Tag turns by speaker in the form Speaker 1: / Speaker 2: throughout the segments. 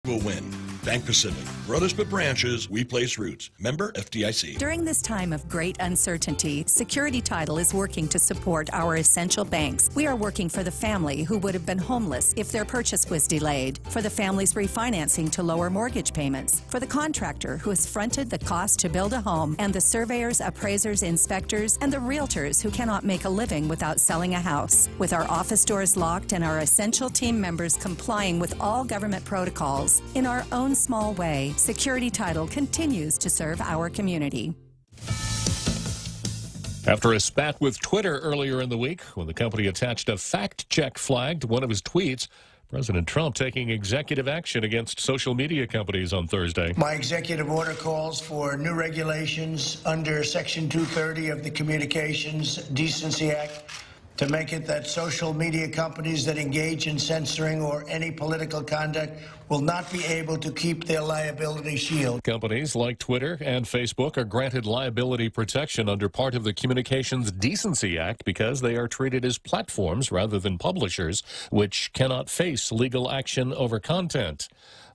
Speaker 1: will win. Bank Pacific. Brothers but branches, we place roots. Member FDIC.
Speaker 2: During this time of great uncertainty, Security Title is working to support our essential banks. We are working for the family who would have been homeless if their purchase was delayed, for the families refinancing to lower mortgage payments, for the contractor who has fronted the cost to build a home, and the surveyors, appraisers, inspectors, and the realtors who cannot make a living without selling a house. With our office doors locked and our essential team members complying with all government protocols, in our own small way, Security Title continues to serve our community.
Speaker 3: After a spat with Twitter earlier in the week, when the company attached a fact-check flag to one of his tweets, President Trump taking executive action against social media companies on Thursday.
Speaker 4: My executive order calls for new regulations under Section 230 of the Communications Decency Act to make it that social media companies that engage in censoring or any political conduct will not be able to keep their liability shield.
Speaker 3: Companies like Twitter and Facebook are granted liability protection under part of the Communications Decency Act because they are treated as platforms rather than publishers, which cannot face legal action over content.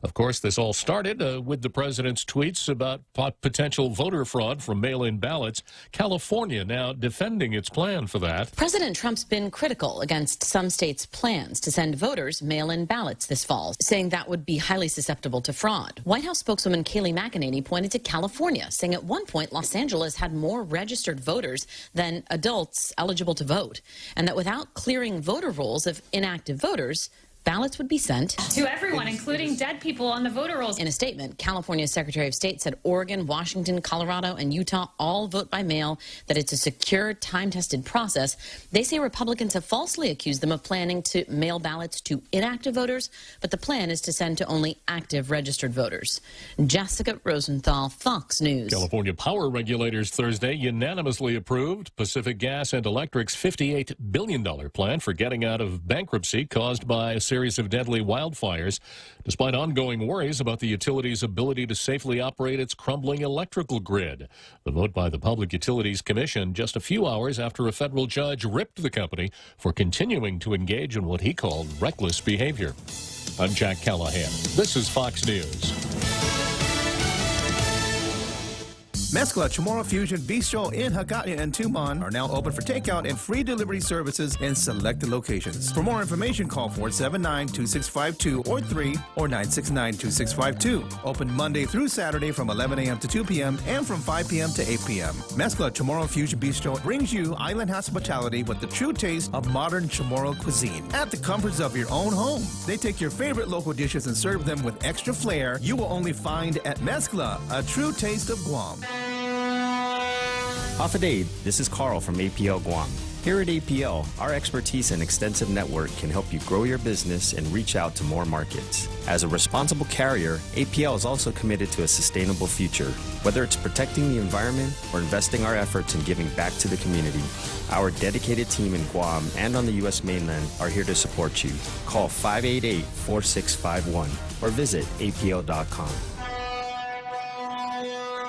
Speaker 3: Of course, this all started with the president's tweets about potential voter fraud from mail-in ballots. California now defending its plan for that.
Speaker 5: President Trump's been critical against some states' plans to send voters mail-in ballots this fall, saying that would be highly susceptible to fraud. White House spokeswoman Kayleigh McEnany pointed to California, saying at one point Los Angeles had more registered voters than adults eligible to vote, and that without clearing voter rolls of inactive voters, ballots would be sent
Speaker 6: to everyone, including dead people on the voter rolls.
Speaker 5: In a statement, California's Secretary of State said Oregon, Washington, Colorado, and Utah all vote by mail, that it's a secure, time-tested process. They say Republicans have falsely accused them of planning to mail ballots to inactive voters, but the plan is to send to only active registered voters. Jessica Rosenthal, Fox News.
Speaker 3: California power regulators Thursday unanimously approved Pacific Gas and Electric's $58 billion plan for getting out of bankruptcy caused by a series of deadly wildfires, despite ongoing worries about the utility's ability to safely operate its crumbling electrical grid. The vote by the Public Utilities Commission just a few hours after a federal judge ripped the company for continuing to engage in what he called reckless behavior. I'm Jack Callahan. This is Fox News.
Speaker 7: Mezcla Chamorro Fusion Bistro in Hagåtña and Tumon are now open for takeout and free delivery services in selected locations. For more information, call 479-2652 or 3 or 969-2652. Open Monday through Saturday from 11 a.m. to 2 p.m. and from 5 p.m. to 8 p.m. Mezcla Chamorro Fusion Bistro brings you island hospitality with the true taste of modern Chamorro cuisine at the comforts of your own home. They take your favorite local dishes and serve them with extra flair you will only find at Mezcla, a true taste of Guam.
Speaker 8: Hafadade, this is Carl from APL Guam. Here at APL, our expertise and extensive network can help you grow your business and reach out to more markets. As a responsible carrier, APL is also committed to a sustainable future. Whether it's protecting the environment or investing our efforts in giving back to the community, our dedicated team in Guam and on the U.S. mainland are here to support you. Call 588-4651 or visit apl.com.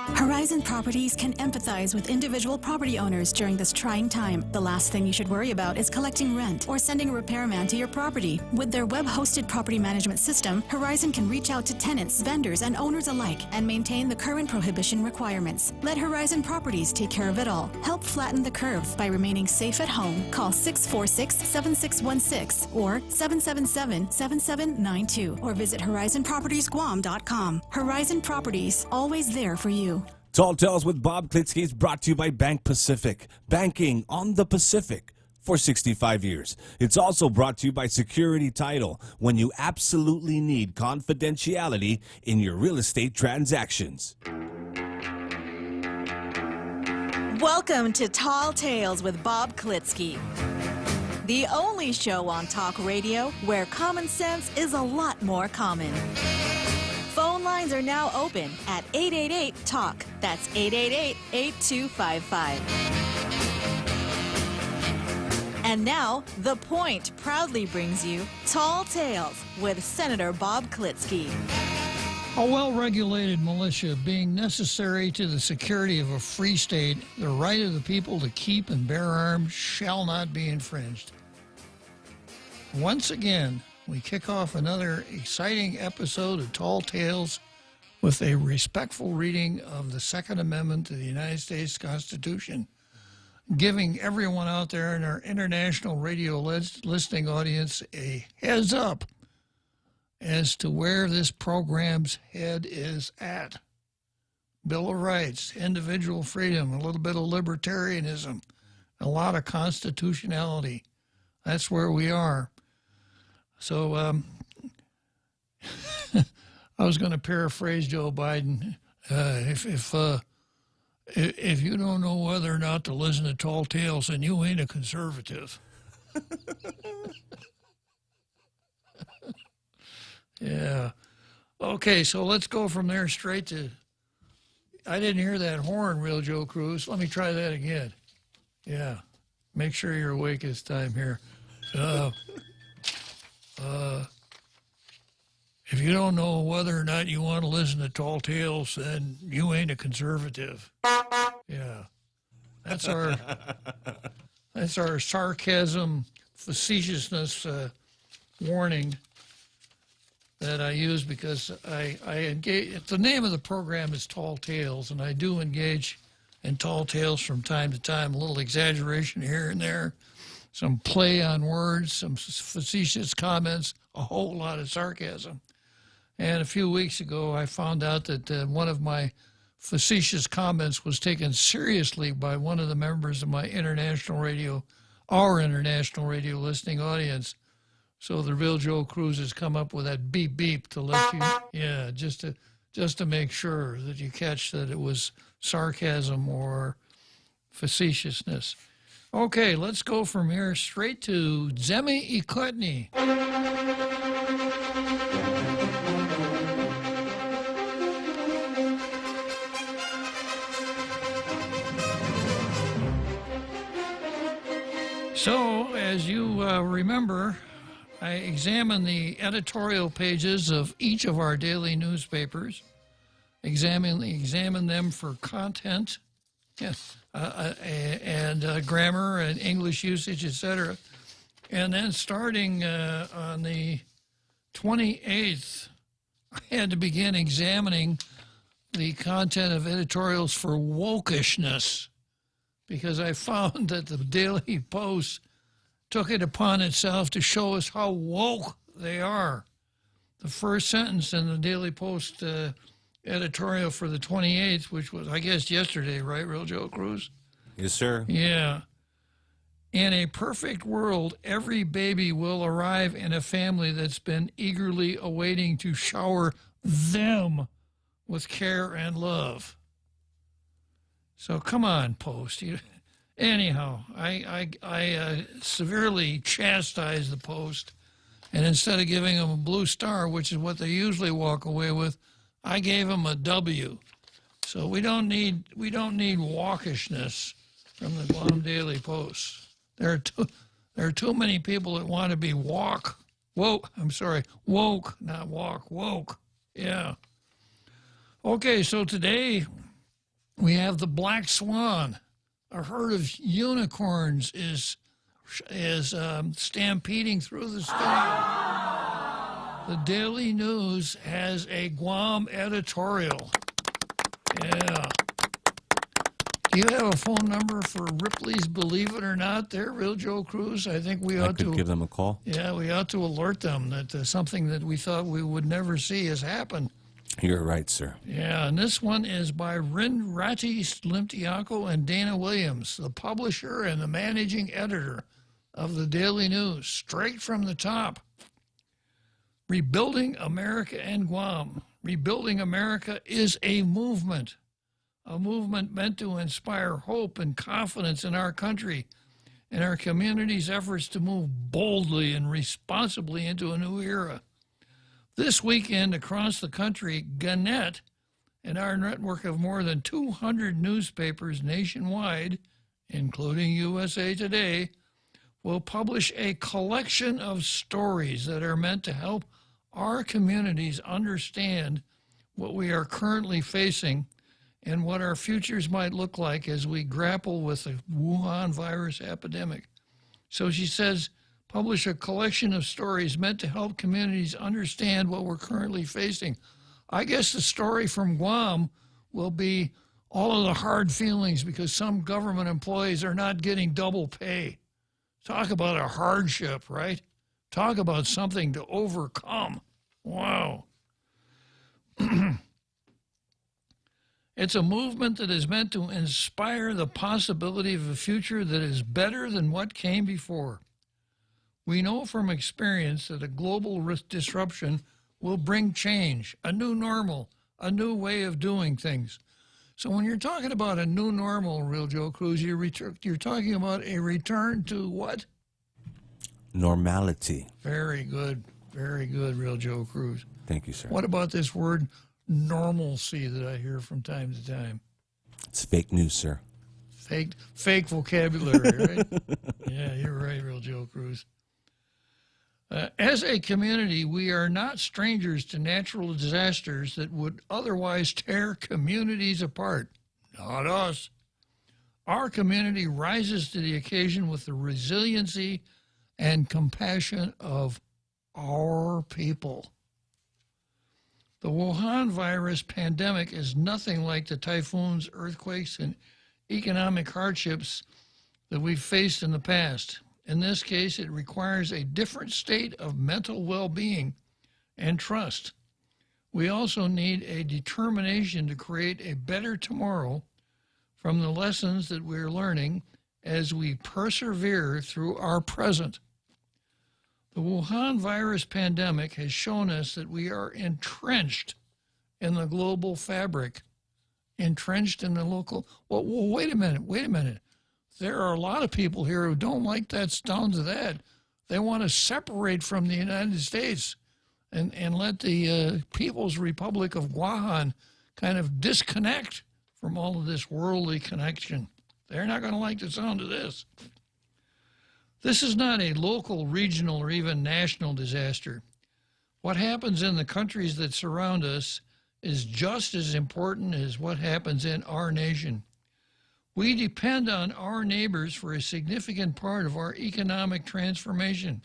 Speaker 9: Horizon Properties can empathize with individual property owners during this trying time. The last thing you should worry about is collecting rent or sending a repairman to your property. With their web-hosted property management system, Horizon can reach out to tenants, vendors, and owners alike and maintain the current prohibition requirements. Let Horizon Properties take care of it all. Help flatten the curve by remaining safe at home. Call 646-7616 or 777-7792 or visit horizonpropertiesguam.com. Horizon Properties, always there for you.
Speaker 10: Tall Tales with Bob Klitzkie is brought to you by Bank Pacific, banking on the Pacific for 65 years. It's also brought to you by Security Title, when you absolutely need confidentiality in your real estate transactions.
Speaker 11: Welcome to Tall Tales with Bob Klitzkie, the only show on talk radio where common sense is a lot more common. Phone lines are now open at 888-TALK. That's 888-8255. And now, The Point proudly brings you Tall Tales with Senator Bob Klitzkie.
Speaker 12: A well-regulated militia being necessary to the security of a free state, the right of the people to keep and bear arms shall not be infringed. Once again, we kick off another exciting episode of Tall Tales with a respectful reading of the Second Amendment to the United States Constitution, giving everyone out there in our international radio listening audience a heads up as to where this program's head is at. Bill of Rights, individual freedom, a little bit of libertarianism, a lot of constitutionality. That's where we are. So I was going to paraphrase Joe Biden. If you don't know whether or not to listen to Tall Tales, then you ain't a conservative. Yeah. Okay, so let's go from there straight to... I didn't hear that horn, Real Joe Cruz. Let me try that again. Yeah. Make sure you're awake this time here. If you don't know whether or not you want to listen to Tall Tales, then you ain't a conservative. Yeah. That's our sarcasm, facetiousness warning that I use because I engage. The name of the program is Tall Tales, and I do engage in tall tales from time to time, a little exaggeration here and there, some play on words, some facetious comments, a whole lot of sarcasm. And a few weeks ago, I found out that one of my facetious comments was taken seriously by one of the members of my our international radio listening audience. So the Real Joe Cruz has come up with that beep beep to let you, yeah, just to make sure that you catch that it was sarcasm or facetiousness. Okay, let's go from here straight to Zemi Ikotny. So, as you remember, I examined the editorial pages of each of our daily newspapers, examine them for content, and grammar and English usage, etc. And then starting on the 28th, I had to begin examining the content of editorials for wokishness, because I found that the Daily Post took it upon itself to show us how woke they are. The first sentence in the Daily Post editorial for the 28th, which was, I guess, yesterday, right, Real Joe Cruz?
Speaker 10: Yes, sir.
Speaker 12: Yeah. In a perfect world, every baby will arrive in a family that's been eagerly awaiting to shower them with care and love. So come on, Post. Anyhow, I severely chastised the Post, and instead of giving them a blue star, which is what they usually walk away with, I gave them a W. So we don't need walkishness from the Guam Daily Post. There are too many people that want to be woke, not walk, woke. Yeah. Okay, so today we have the black swan. A herd of unicorns is stampeding through the sky. The Daily News has a Guam editorial. Yeah. Do you have a phone number for Ripley's Believe It or Not there, Real Joe Cruz? I think we ought to
Speaker 10: give them a call.
Speaker 12: Yeah, we ought to alert them that something that we thought we would never see has happened.
Speaker 10: You're right, sir.
Speaker 12: Yeah, and this one is by Rinrati Slimtiako and Dana Williams, the publisher and the managing editor of the Daily News, straight from the top. Rebuilding America and Guam. Rebuilding America is a movement meant to inspire hope and confidence in our country and our community's efforts to move boldly and responsibly into a new era. This weekend, across the country, Gannett and our network of more than 200 newspapers nationwide, including USA Today, will publish a collection of stories that are meant to help our communities understand what we are currently facing and what our futures might look like as we grapple with the Wuhan virus epidemic. So she says, publish a collection of stories meant to help communities understand what we're currently facing. I guess the story from Guam will be all of the hard feelings because some government employees are not getting double pay. Talk about a hardship, right? Talk about something to overcome. Wow. It's a movement that is meant to inspire the possibility of a future that is better than what came before. We know from experience that a global disruption will bring change, a new normal, a new way of doing things. So when you're talking about a new normal, Real Joe Cruz, you're talking about a return to what?
Speaker 10: Normality.
Speaker 12: Very good, Real Joe Cruz.
Speaker 10: Thank you, sir.
Speaker 12: What about this word normalcy that I hear from time to time?
Speaker 10: It's fake news, sir.
Speaker 12: Fake vocabulary, right? Yeah, you're right, Real Joe Cruz. As a community, we are not strangers to natural disasters that would otherwise tear communities apart. Not us. Our community rises to the occasion with the resiliency and compassion of our people. The Wuhan virus pandemic is nothing like the typhoons, earthquakes, and economic hardships that we've faced in the past. In this case, it requires a different state of mental well-being and trust. We also need a determination to create a better tomorrow from the lessons that we're learning as we persevere through our present. The Wuhan virus pandemic has shown us that we are entrenched in the global fabric, entrenched in the local. Well, wait a minute. There are a lot of people here who don't like that sound of that. They want to separate from the United States and let the People's Republic of Wuhan kind of disconnect from all of this worldly connection. They're not going to like the sound of this. This is not a local, regional, or even national disaster. What happens in the countries that surround us is just as important as what happens in our nation. We depend on our neighbors for a significant part of our economic transformation.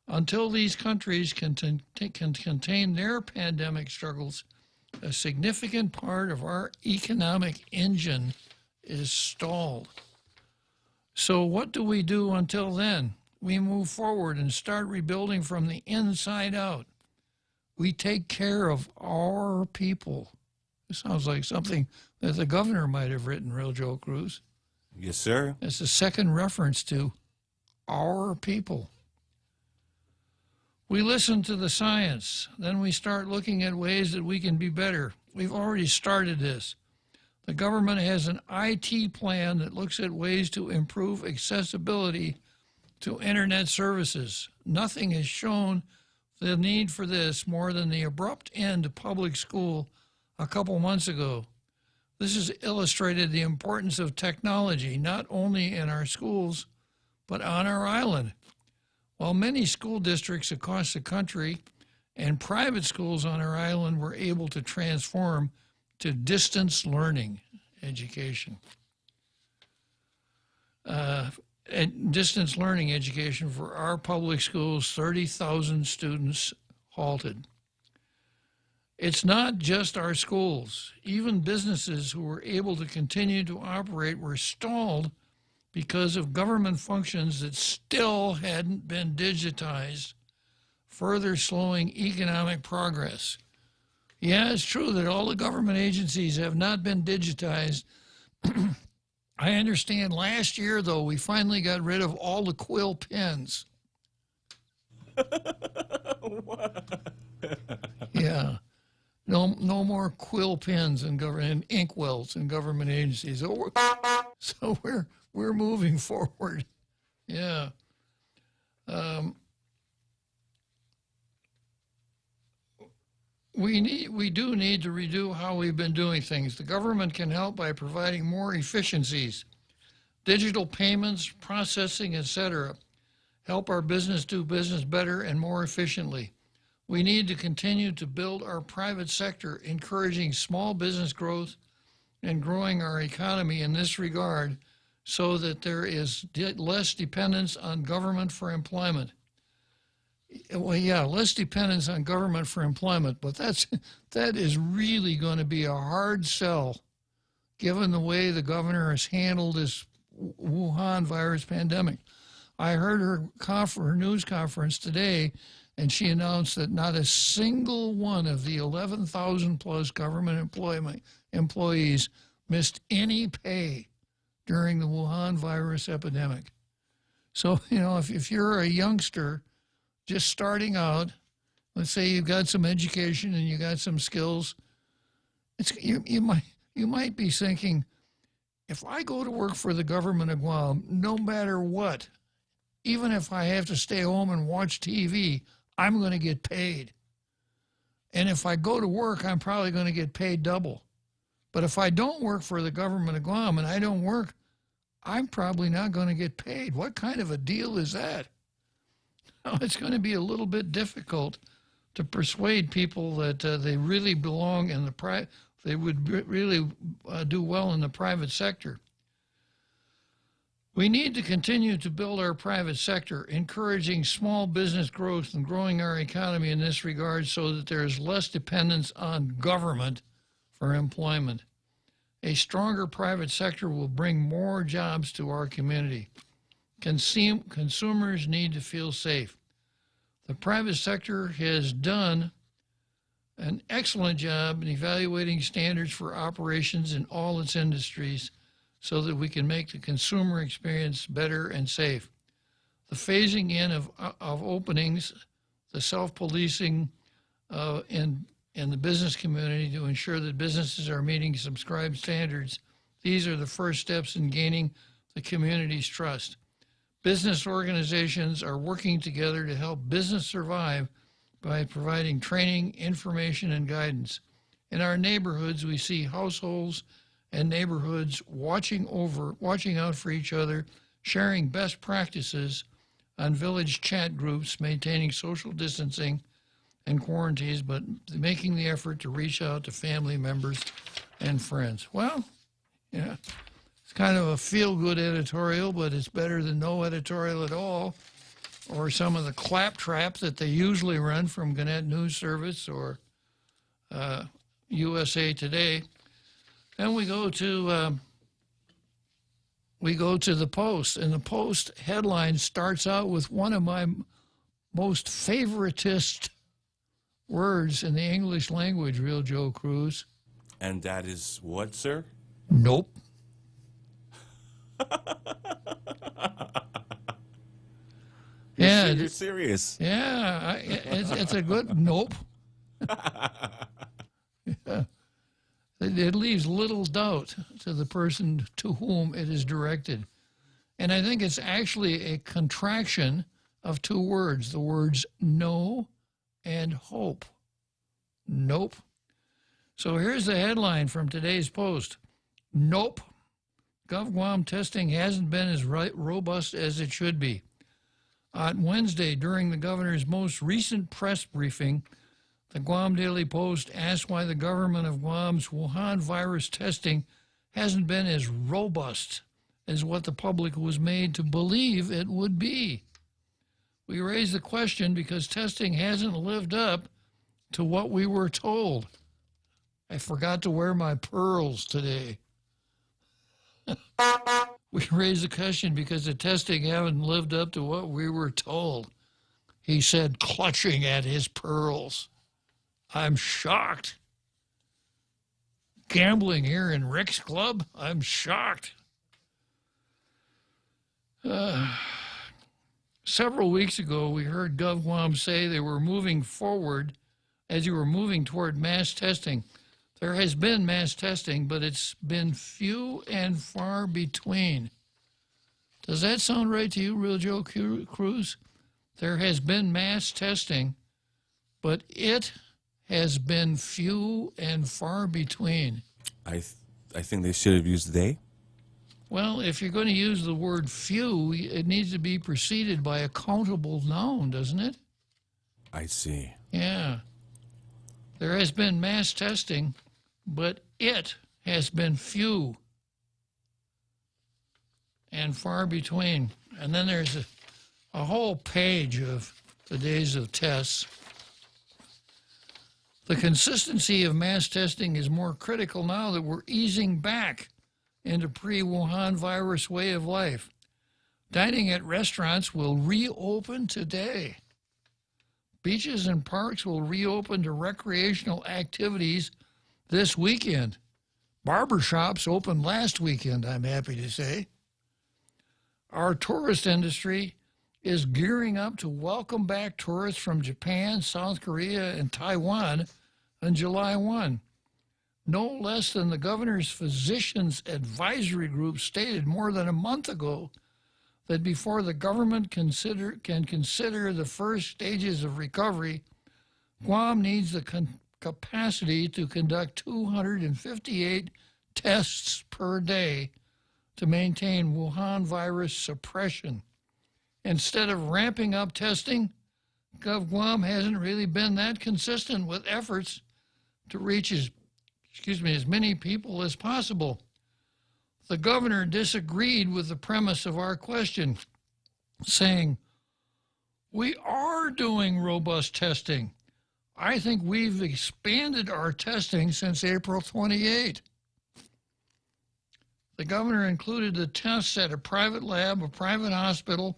Speaker 12: Until these countries can contain their pandemic struggles, a significant part of our economic engine is stalled. So what do we do until then? We move forward and start rebuilding from the inside out. We take care of our people. It sounds like something that the governor might have written, Real Joe Cruz.
Speaker 10: Yes, sir.
Speaker 12: It's the second reference to our people. We listen to the science. Then we start looking at ways that we can be better. We've already started this. The government has an IT plan that looks at ways to improve accessibility to internet services. Nothing has shown the need for this more than the abrupt end of public school a couple months ago. This has illustrated the importance of technology, not only in our schools, but on our island. While many school districts across the country and private schools on our island were able to transform to distance learning education. Distance learning education for our public schools, 30,000 students halted. It's not just our schools. Even businesses who were able to continue to operate were stalled because of government functions that still hadn't been digitized, further slowing economic progress. Yeah, it's true that all the government agencies have not been digitized. I understand last year, though, we finally got rid of all the quill pens. Yeah. No more quill pens in government, inkwells in government agencies. So we're moving forward. Yeah. We do need to redo how we've been doing things. The government can help by providing more efficiencies, digital payments, processing, etc. Help our business do business better and more efficiently. We need to continue to build our private sector, encouraging small business growth and growing our economy in this regard so that there is less dependence on government for employment. Well, yeah, less dependence on government for employment, but that is really going to be a hard sell given the way the governor has handled this Wuhan virus pandemic. I heard her news conference today, and she announced that not a single one of the 11,000 plus government employees missed any pay during the Wuhan virus epidemic. So, if you're a youngster just starting out, let's say you've got some education and you got some skills, you might be thinking, if I go to work for the government of Guam, no matter what, even if I have to stay home and watch TV, I'm going to get paid. And if I go to work, I'm probably going to get paid double. But if I don't work for the government of Guam and I don't work, I'm probably not going to get paid. What kind of a deal is that? It's going to be a little bit difficult to persuade people that they really belong in the they would really do well in the private sector. We need to continue to build our private sector, encouraging small business growth and growing our economy in this regard so that there is less dependence on government for employment. A stronger private sector will bring more jobs to our community. Consumers need to feel safe. The private sector has done an excellent job in evaluating standards for operations in all its industries so that we can make the consumer experience better and safe. The phasing in of openings, the self-policing in the business community to ensure that businesses are meeting subscribed standards, these are the first steps in gaining the community's trust. Business organizations are working together to help business survive by providing training, information, and guidance. In our neighborhoods, we see households and neighborhoods watching out for each other, sharing best practices on village chat groups, maintaining social distancing and quarantines, but making the effort to reach out to family members and friends. Well, yeah, it's kind of a feel-good editorial, but it's better than no editorial at all, or some of the claptrap that they usually run from Gannett News Service or USA Today. Then we go to the Post, and the Post headline starts out with one of my most favoritist words in the English language, Real Joe Cruz.
Speaker 10: And that is what, sir?
Speaker 12: Nope.
Speaker 10: You're serious.
Speaker 12: Yeah, it's a good nope. Yeah. It leaves little doubt to the person to whom it is directed. And I think it's actually a contraction of two words, the words no and hope. Nope. So here's the headline from today's Post. Nope. GovGuam testing hasn't been as robust as it should be. On Wednesday, during the governor's most recent press briefing, the Guam Daily Post asked why the government of Guam's Wuhan virus testing hasn't been as robust as what the public was made to believe it would be. We raise the question because testing hasn't lived up to what we were told. I forgot to wear my pearls today. We raise the question because the testing haven't lived up to what we were told. He said, clutching at his pearls. I'm shocked. Gambling here in Rick's Club? I'm shocked. Several weeks ago, we heard GovGuam say they were moving forward as you were moving toward mass testing. There has been mass testing, but it's been few and far between. Does that sound right to you, Real Joe Cruz? There has been mass testing, but it has been few and far between.
Speaker 10: I think they should have used they.
Speaker 12: Well, if you're going to use the word few, it needs to be preceded by a countable noun, doesn't it?
Speaker 10: I see.
Speaker 12: Yeah. There has been mass testing, but it has been few. and far between. And then there's a whole page of the days of tests. The consistency of mass testing is more critical now that we're easing back into pre-Wuhan virus way of life. Dining at restaurants will reopen today. Beaches and parks will reopen to recreational activities this weekend. Barbershops opened last weekend, I'm happy to say. Our tourist industry is gearing up to welcome back tourists from Japan, South Korea, and Taiwan on July 1. No less than the governor's physicians advisory group stated more than a month ago that before the government can consider the first stages of recovery, Guam needs the capacity to conduct 258 tests per day to maintain Wuhan virus suppression. Instead of ramping up testing, Gov Guam hasn't really been that consistent with efforts to reach as many people as possible. The governor disagreed with the premise of our question, saying, "We are doing robust testing. I think we've expanded our testing since April 28." The governor included the tests at a private lab, a private hospital,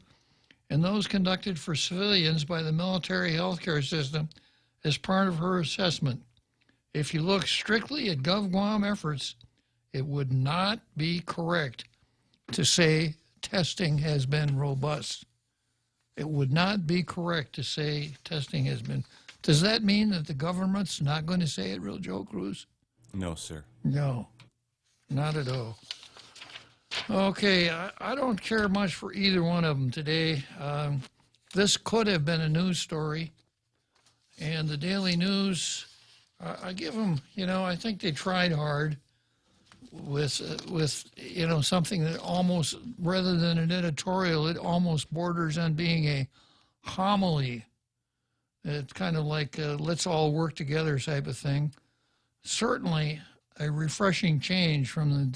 Speaker 12: and those conducted for civilians by the military healthcare system as part of her assessment. If you look strictly at Gov Guam efforts, it would not be correct to say testing has been robust. It would not be correct to say testing has been. Does that mean that the government's not going to say it, Real Joe Cruz?
Speaker 10: No, sir.
Speaker 12: No, not at all. Okay, I don't care much for either one of them today. This could have been a news story, and the Daily News, I give them, I think they tried hard with something that almost, rather than an editorial, it almost borders on being a homily. It's kind of like a let's all work together type of thing. Certainly a refreshing change from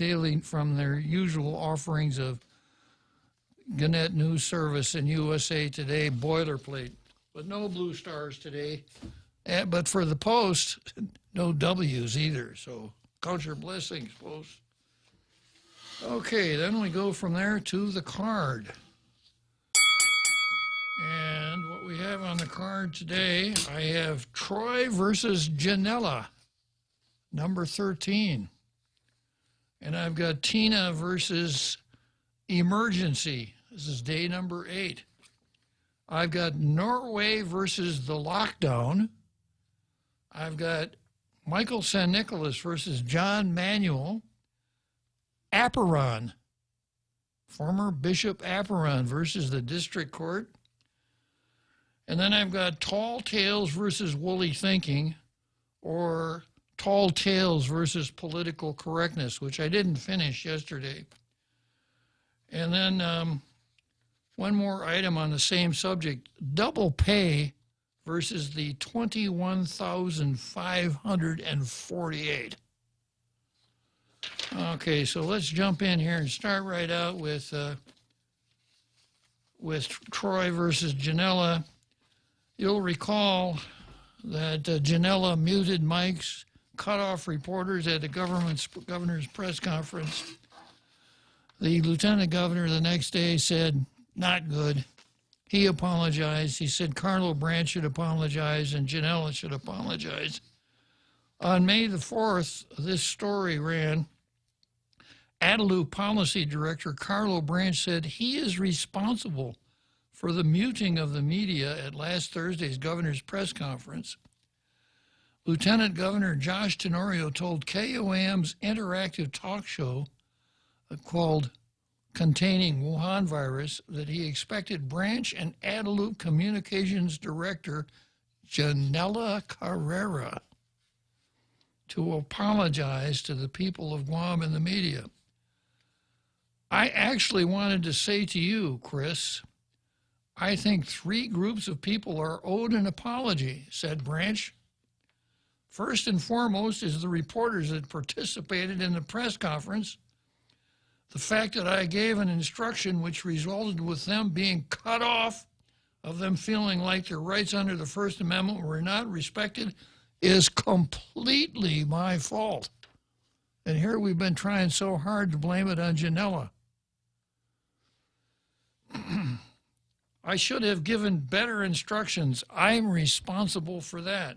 Speaker 12: their usual offerings of Gannett News Service and USA Today boilerplate, but no blue stars today. But for the Post, no W's either. So count your blessings, Post. Okay, then we go from there to the card. And what we have on the card today, I have Troy versus Janela, number 13. And I've got Tina versus Emergency. This is day number 8. I've got Norway versus the Lockdown. I've got Michael San Nicolas versus John Manuel. Apparon, former Bishop Apparon versus the District Court. And then I've got Tall Tales versus Woolly Thinking, or Tall Tales versus Political Correctness, which I didn't finish yesterday. And then one more item on the same subject, Double Pay versus the 21,548. Okay, so let's jump in here and start right out with Troy versus Janela. You'll recall that Janela muted mics, cut off reporters at the governor's press conference. The lieutenant governor the next day said, not good. He apologized. He said Carlo Brandt should apologize and Janela should apologize. On May the 4th, this story ran, Adelou Policy Director Carlo Brandt said he is responsible for the muting of the media at last Thursday's governor's press conference. Lieutenant Governor Josh Tenorio told KOAM's interactive talk show called Containing Wuhan Virus that he expected Branch and Adelou Communications Director Janela Carrera to apologize to the people of Guam and the media. I actually wanted to say to you, Chris, I think 3 groups of people are owed an apology, said Branch. First and foremost is the reporters that participated in the press conference. The fact that I gave an instruction which resulted with them being cut off, of them feeling like their rights under the First Amendment were not respected, is completely my fault. And here we've been trying so hard to blame it on Janela. I should have given better instructions. I'm responsible for that.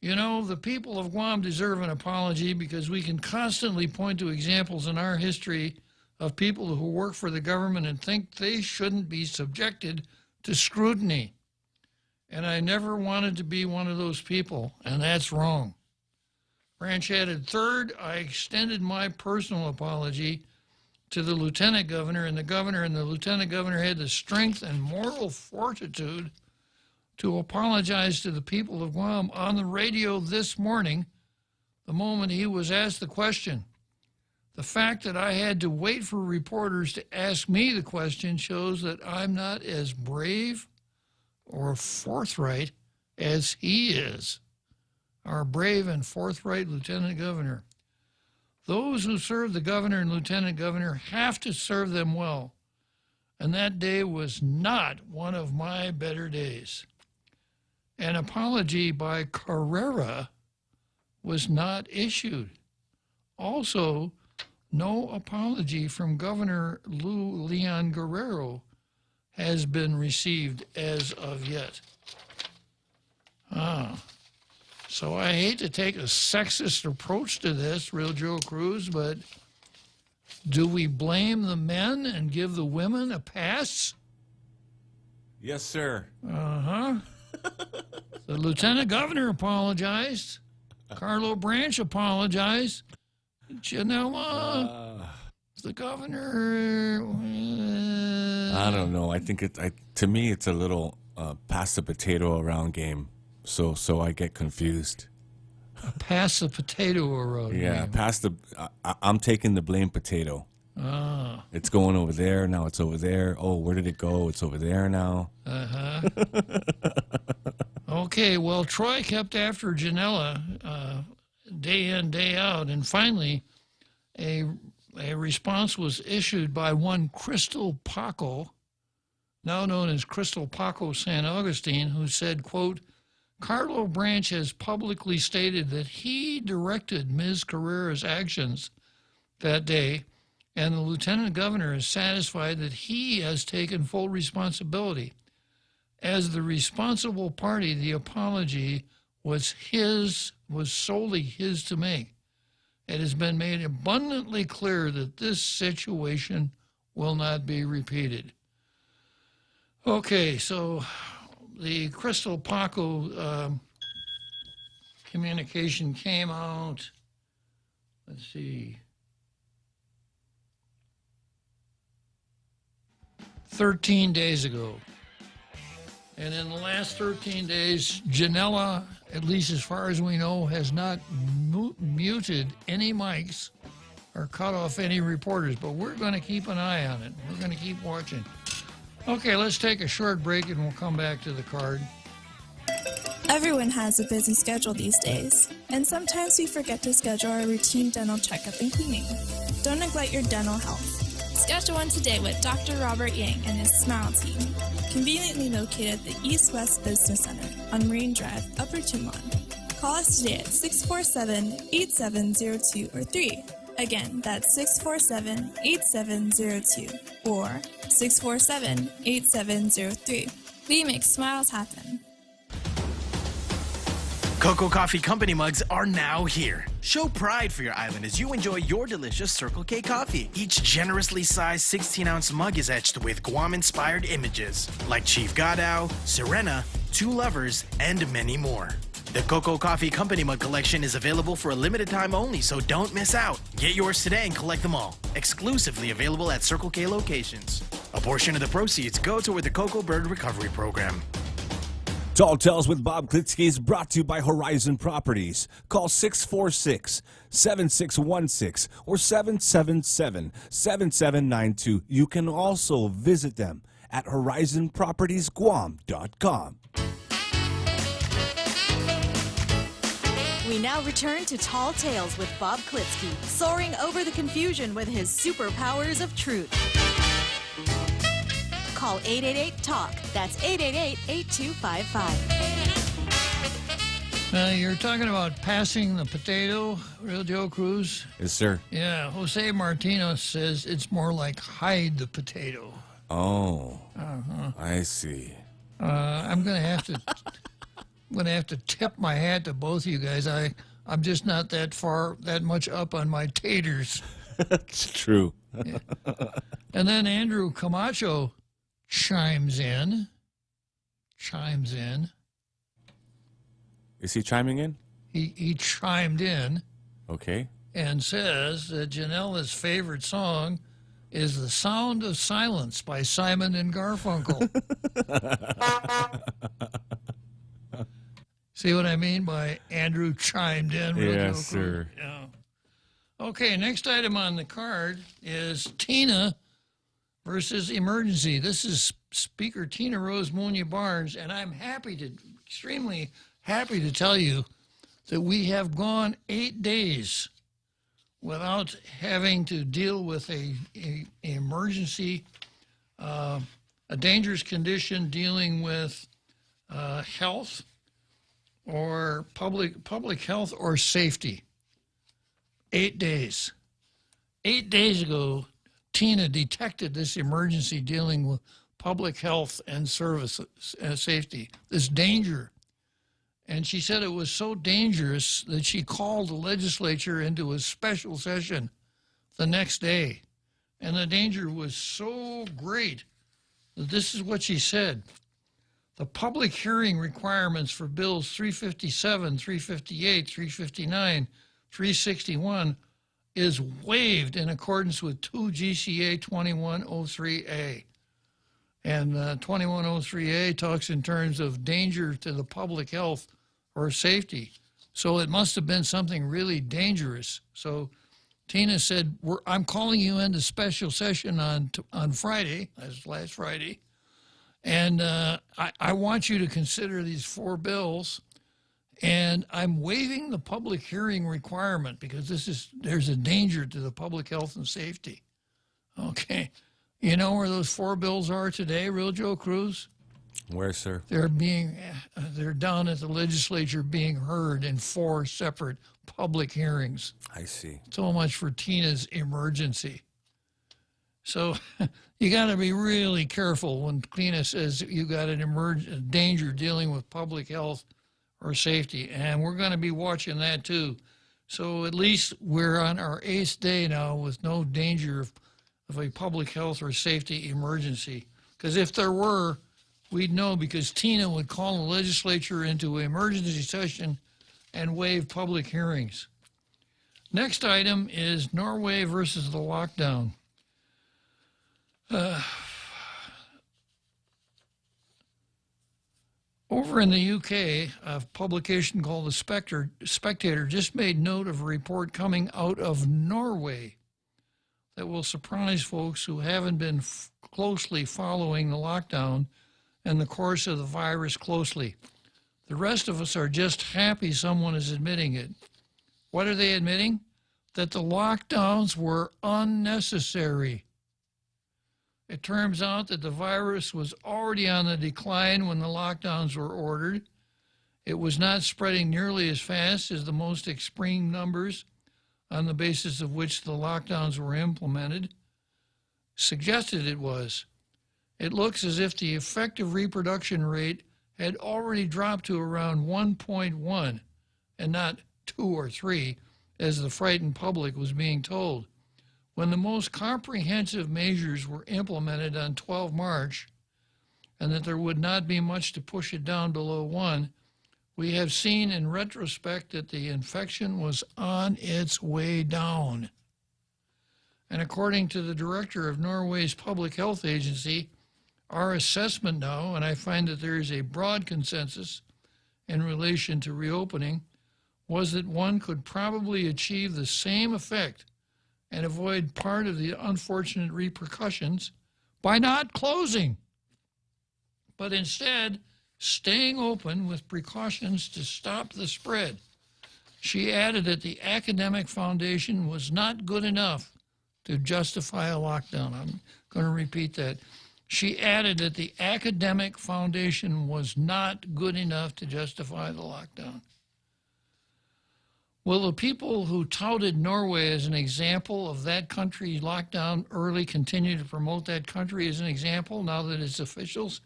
Speaker 12: You know, the people of Guam deserve an apology because we can constantly point to examples in our history of people who work for the government and think they shouldn't be subjected to scrutiny. And I never wanted to be one of those people, and that's wrong. Branch added, third, I extended my personal apology to the lieutenant governor, and the lieutenant governor had the strength and moral fortitude to apologize to the people of Guam on the radio this morning the moment he was asked the question. The fact that I had to wait for reporters to ask me the question shows that I'm not as brave or forthright as he is, our brave and forthright lieutenant governor. Those who serve the governor and lieutenant governor have to serve them well, and that day was not one of my better days. An apology by Carrera was not issued. Also, no apology from Governor Lou Leon Guerrero has been received as of yet. So I hate to take a sexist approach to this, Real Joe Cruz, but do we blame the men and give the women a pass?
Speaker 10: Yes, sir.
Speaker 12: The lieutenant governor apologized. Carlo Branch apologized. Janela, the governor.
Speaker 10: I don't know. I think to me it's a little pass the potato around game. So I get confused.
Speaker 12: Pass the potato around.
Speaker 10: Yeah,
Speaker 12: game.
Speaker 10: pass the. I'm taking the blame potato. It's going over there now. It's over there. Oh, where did it go? It's over there now.
Speaker 12: Okay. Well, Troy kept after Janela day in, day out, and finally, a response was issued by one Crystal Paco, now known as Crystal Paco San Augustine, who said, quote, Carlo Branch has publicly stated that he directed Ms. Carrera's actions that day, and the lieutenant governor is satisfied that he has taken full responsibility. As the responsible party, the apology was solely his to make. It has been made abundantly clear that this situation will not be repeated. Okay, so the Crystal Paco communication came out, let's see, 13 days ago. And in the last 13 days, Janela, at least as far as we know, has not muted any mics or cut off any reporters, but we're going to keep an eye on it. We're going to keep watching. Okay, let's take a short break and we'll come back to the card.
Speaker 13: Everyone has a busy schedule these days, and sometimes we forget to schedule our routine dental checkup and cleaning. Don't neglect your dental health. Schedule one today with Dr. Robert Yang and his Smile Team, conveniently located at the East West Business Center on Marine Drive, Upper Tumon. Call us today at 647-8702 or 3. Again, that's 647-8702 or 647-8703. We make smiles happen.
Speaker 14: Cocoa Coffee Company mugs are now here. Show pride for your island as you enjoy your delicious Circle K coffee. Each generously sized 16-ounce mug is etched with Guam-inspired images like Chief Gadao, Serena, Two Lovers, and many more. The Cocoa Coffee Company mug collection is available for a limited time only, so don't miss out. Get yours today and collect them all. Exclusively available at Circle K locations. A portion of the proceeds go toward the Cocoa Bird Recovery Program.
Speaker 10: Tall Tales with Bob Klitzkie is brought to you by Horizon Properties. Call 646-7616 or 777-7792. You can also visit them at horizonpropertiesguam.com.
Speaker 11: We now return to Tall Tales with Bob Klitzkie, soaring over the confusion with his superpowers of truth. Call 888-TALK. That's 888-8255.
Speaker 12: You're talking about passing the potato, Real Joe Cruz?
Speaker 10: Yes, sir.
Speaker 12: Yeah, Jose Martinez says it's more like hide the potato.
Speaker 10: Oh, I see.
Speaker 12: I'm gonna have to tip my hat to both of you guys. I'm just not that much up on my taters.
Speaker 10: That's true.
Speaker 12: Yeah. And then Andrew Camacho chimes in.
Speaker 10: Is he chiming in?
Speaker 12: He chimed in
Speaker 10: Okay.
Speaker 12: and says that Janela's favorite song is The Sound of Silence by Simon and Garfunkel. See what I mean by Andrew chimed in?
Speaker 10: Yes, sir.
Speaker 12: Yeah. Okay, next item on the card is Tina versus Emergency. This is Speaker Tina Rose Munya Barnes, and I'm extremely happy to tell you that we have gone 8 days without having to deal with a emergency, a dangerous condition dealing with health or public health or safety. 8 days. 8 days ago, Tina detected this emergency dealing with public health and services and safety, this danger. And she said it was so dangerous that she called the legislature into a special session the next day. And the danger was so great that this is what she said. The public hearing requirements for bills 357, 358, 359, 361 is waived in accordance with 2 GCA 2103A. And 2103A talks in terms of danger to the public health or safety. So it must have been something really dangerous. So Tina said, I'm calling you into special session on Friday, that's last Friday, and I want you to consider these 4 bills, and I'm waiving the public hearing requirement because there's a danger to the public health and safety. Okay. You know where those 4 bills are today, Real Joe Cruz?
Speaker 10: Where, sir?
Speaker 12: They're down at the legislature being heard in 4 separate public hearings.
Speaker 10: I see.
Speaker 12: So much for Tina's emergency. So you got to be really careful when Tina says you got a danger dealing with public health or safety, and we're going to be watching that too. So at least we're on our 8th day now with no danger of a public health or safety emergency. Because if there were, we'd know, because Tina would call the legislature into an emergency session and waive public hearings. Next item is Norway versus the lockdown. Over in the UK, a publication called The Spectator just made note of a report coming out of Norway that will surprise folks who haven't been closely following the lockdown and the course of the virus closely. The rest of us are just happy someone is admitting it. What are they admitting? That the lockdowns were unnecessary. It turns out that the virus was already on the decline when the lockdowns were ordered. It was not spreading nearly as fast as the most extreme numbers on the basis of which the lockdowns were implemented suggested it was. It looks as if the effective reproduction rate had already dropped to around 1.1 and not 2 or 3, as the frightened public was being told. When the most comprehensive measures were implemented on 12 March, and that there would not be much to push it down below 1, we have seen in retrospect that the infection was on its way down. And according to the director of Norway's Public Health Agency, our assessment now, and I find that there is a broad consensus in relation to reopening, was that one could probably achieve the same effect and avoid part of the unfortunate repercussions by not closing, but instead staying open with precautions to stop the spread. She added that the academic foundation was not good enough to justify a lockdown. I'm going to repeat that. She added that the academic foundation was not good enough to justify the lockdown. Will the people who touted Norway as an example of that country's lockdown early continue to promote that country as an example now that its officials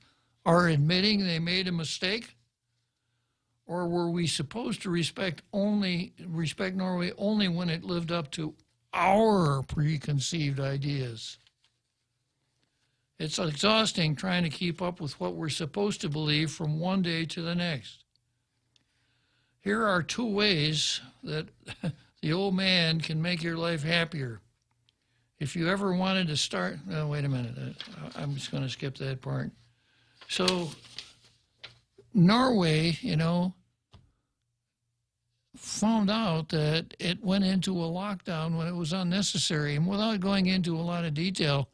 Speaker 12: are admitting they made a mistake? Or were we supposed to respect Norway only when it lived up to our preconceived ideas? It's exhausting trying to keep up with what we're supposed to believe from one day to the next. Here are 2 ways that the old man can make your life happier. If you ever wanted to start, no, wait a minute, I'm just going to skip that part. So Norway, found out that it went into a lockdown when it was unnecessary. And without going into a lot of detail,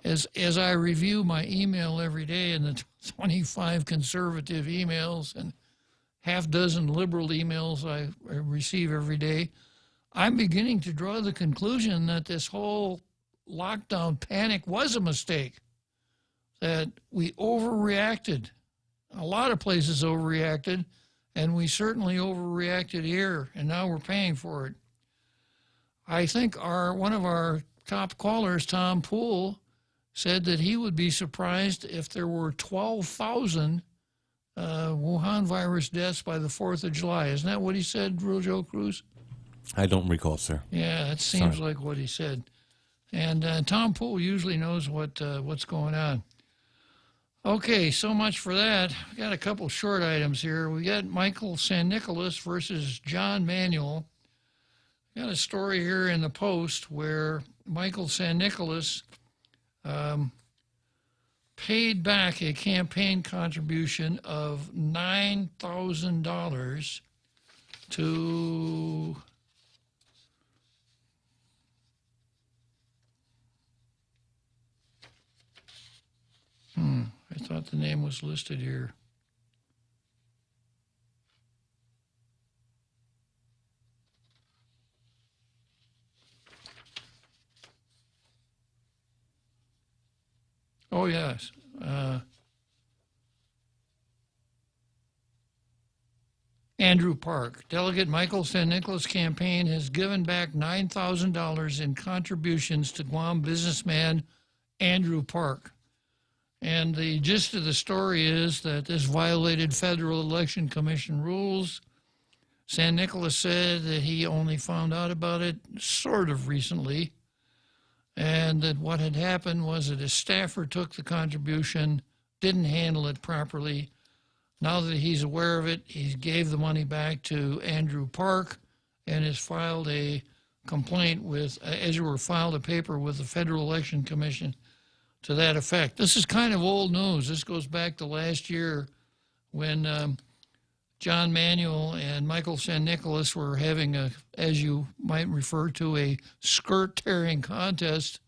Speaker 12: as I review my email every day and the 25 conservative emails and half dozen liberal emails I receive every day, I'm beginning to draw the conclusion that this whole lockdown panic was a mistake, that we overreacted. A lot of places overreacted, and we certainly overreacted here, and now we're paying for it. I think one of our top callers, Tom Poole, said that he would be surprised if there were 12,000 Wuhan virus deaths by the 4th of July. Isn't that what he said, Joe Cruz?
Speaker 10: I don't recall, sir.
Speaker 12: Yeah, that seems like what he said. And Tom Poole usually knows what's going on. Okay, so much for that. We got a couple short items here. We got Michael San Nicolas versus John Manuel. We got a story here in the Post where Michael San Nicolas paid back a campaign contribution of $9,000 to I thought the name was listed here. Oh, yes. Andrew Park. Delegate Michael San Nicolas' campaign has given back $9,000 in contributions to Guam businessman Andrew Park. And the gist of the story is that this violated Federal Election Commission rules. San Nicolas said that he only found out about it sort of recently, and that what had happened was that his staffer took the contribution, didn't handle it properly. Now that he's aware of it, he gave the money back to Andrew Park and has filed a complaint with, filed a paper with the Federal Election Commission to that effect. This is kind of old news. This goes back to last year when John Manuel and Michael San Nicolas were having as you might refer to, a skirt-tearing contest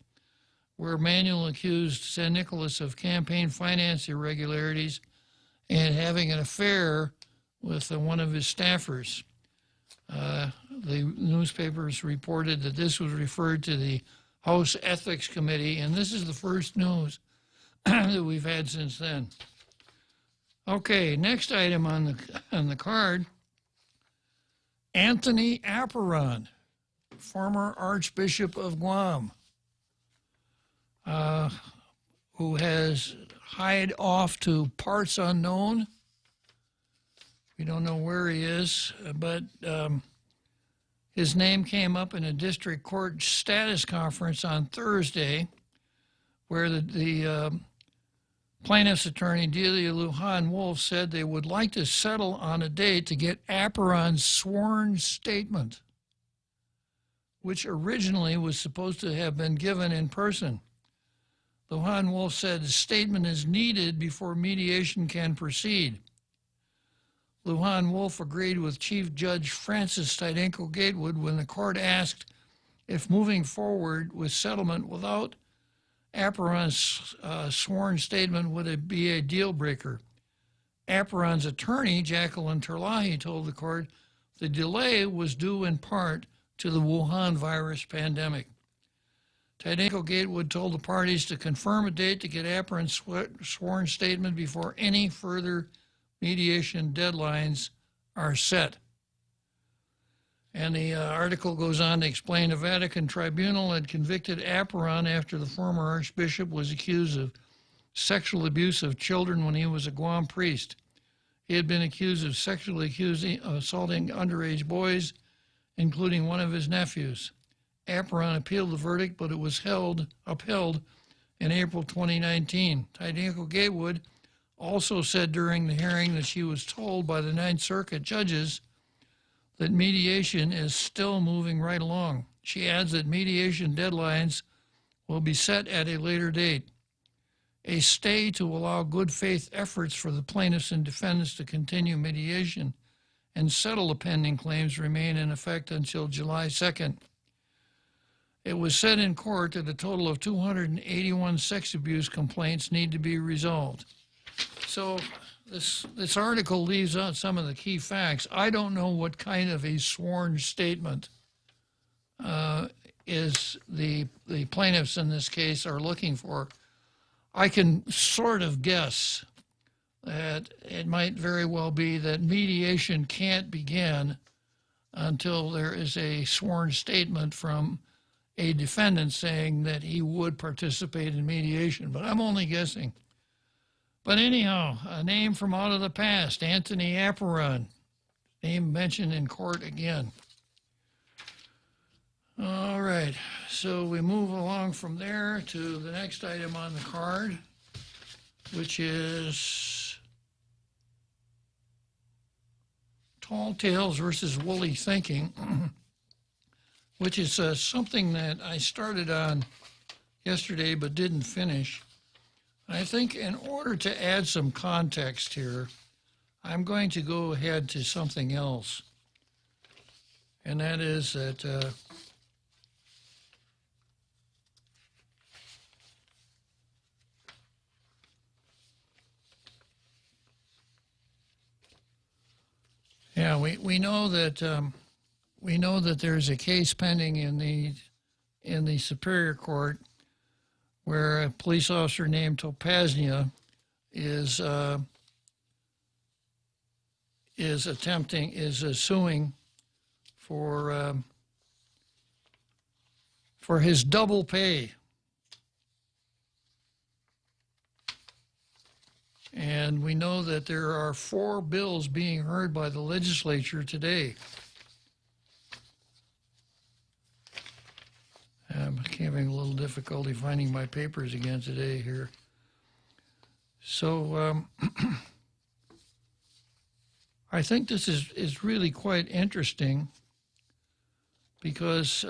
Speaker 12: where Manuel accused San Nicolas of campaign finance irregularities and having an affair with one of his staffers. The newspapers reported that this was referred to the House Ethics Committee, and this is the first news that we've had since then. Okay, next item on the card, Anthony Apparon, former Archbishop of Guam, who has hied off to parts unknown. We don't know where he is, but his name came up in a district court status conference on Thursday, where the plaintiff's attorney, Delia Lujan Wolf, said they would like to settle on a date to get Apparon's sworn statement, which originally was supposed to have been given in person. Lujan Wolf said the statement is needed before mediation can proceed. Lujan Wolf agreed with Chief Judge Francis Stidenko Gatewood when the court asked if moving forward with settlement without Apparon's sworn statement would it be a deal breaker. Apparon's attorney, Jacqueline Terlahi, told the court The delay was due in part to the Wuhan virus pandemic. Tydenko Gatewood told the parties to confirm a date to get Apron's sworn statement before any further mediation deadlines are set. And the article goes on to explain the Vatican tribunal had convicted Apron after the former archbishop was accused of sexual abuse of children when he was a Guam priest. He had been accused of sexually assaulting underage boys, including one of his nephews. Apron appealed the verdict, but it was upheld in April 2019. Tydenko Gatewood also said during the hearing that she was told by the Ninth Circuit judges that mediation is still moving right along. She adds that mediation deadlines will be set at a later date. A stay to allow good faith efforts for the plaintiffs and defendants to continue mediation and settle the pending claims remain in effect until July 2nd. It was said in court that a total of 281 sex abuse complaints need to be resolved. So this article leaves out some of the key facts. I don't know what kind of a sworn statement is the plaintiffs in this case are looking for. I can sort of guess that it might very well be that mediation can't begin until there is a sworn statement from a defendant saying that he would participate in mediation, but I'm only guessing. But anyhow, a name from out of the past, Anthony Apron, name mentioned in court again. All right, so we move along from there to the next item on the card, which is Tall Tales versus Woolly Thinking, which is something that I started on yesterday but didn't finish. I think in order to add some context here, I'm going to go ahead to something else, and that is that yeah, we know that there's a case pending in the Superior Court where a police officer named Topaznia is suing for his double pay. And we know that there are 4 bills being heard by the legislature today. I'm having a little difficulty finding my papers again today here. So I think this is really quite interesting because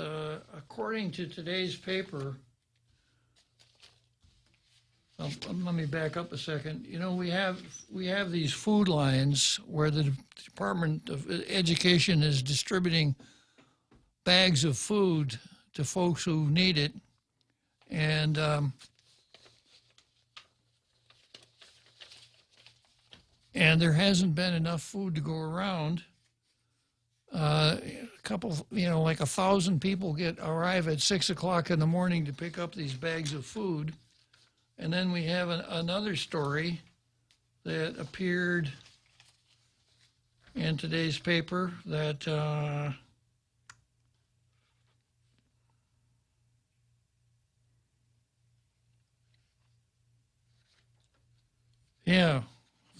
Speaker 12: according to today's paper, let me back up a second. You know, we have these food lines where the Department of Education is distributing bags of food to folks who need it, and there hasn't been enough food to go around. A couple, like 1,000 people arrive at 6 o'clock in the morning to pick up these bags of food. And then we have another story that appeared in today's paper that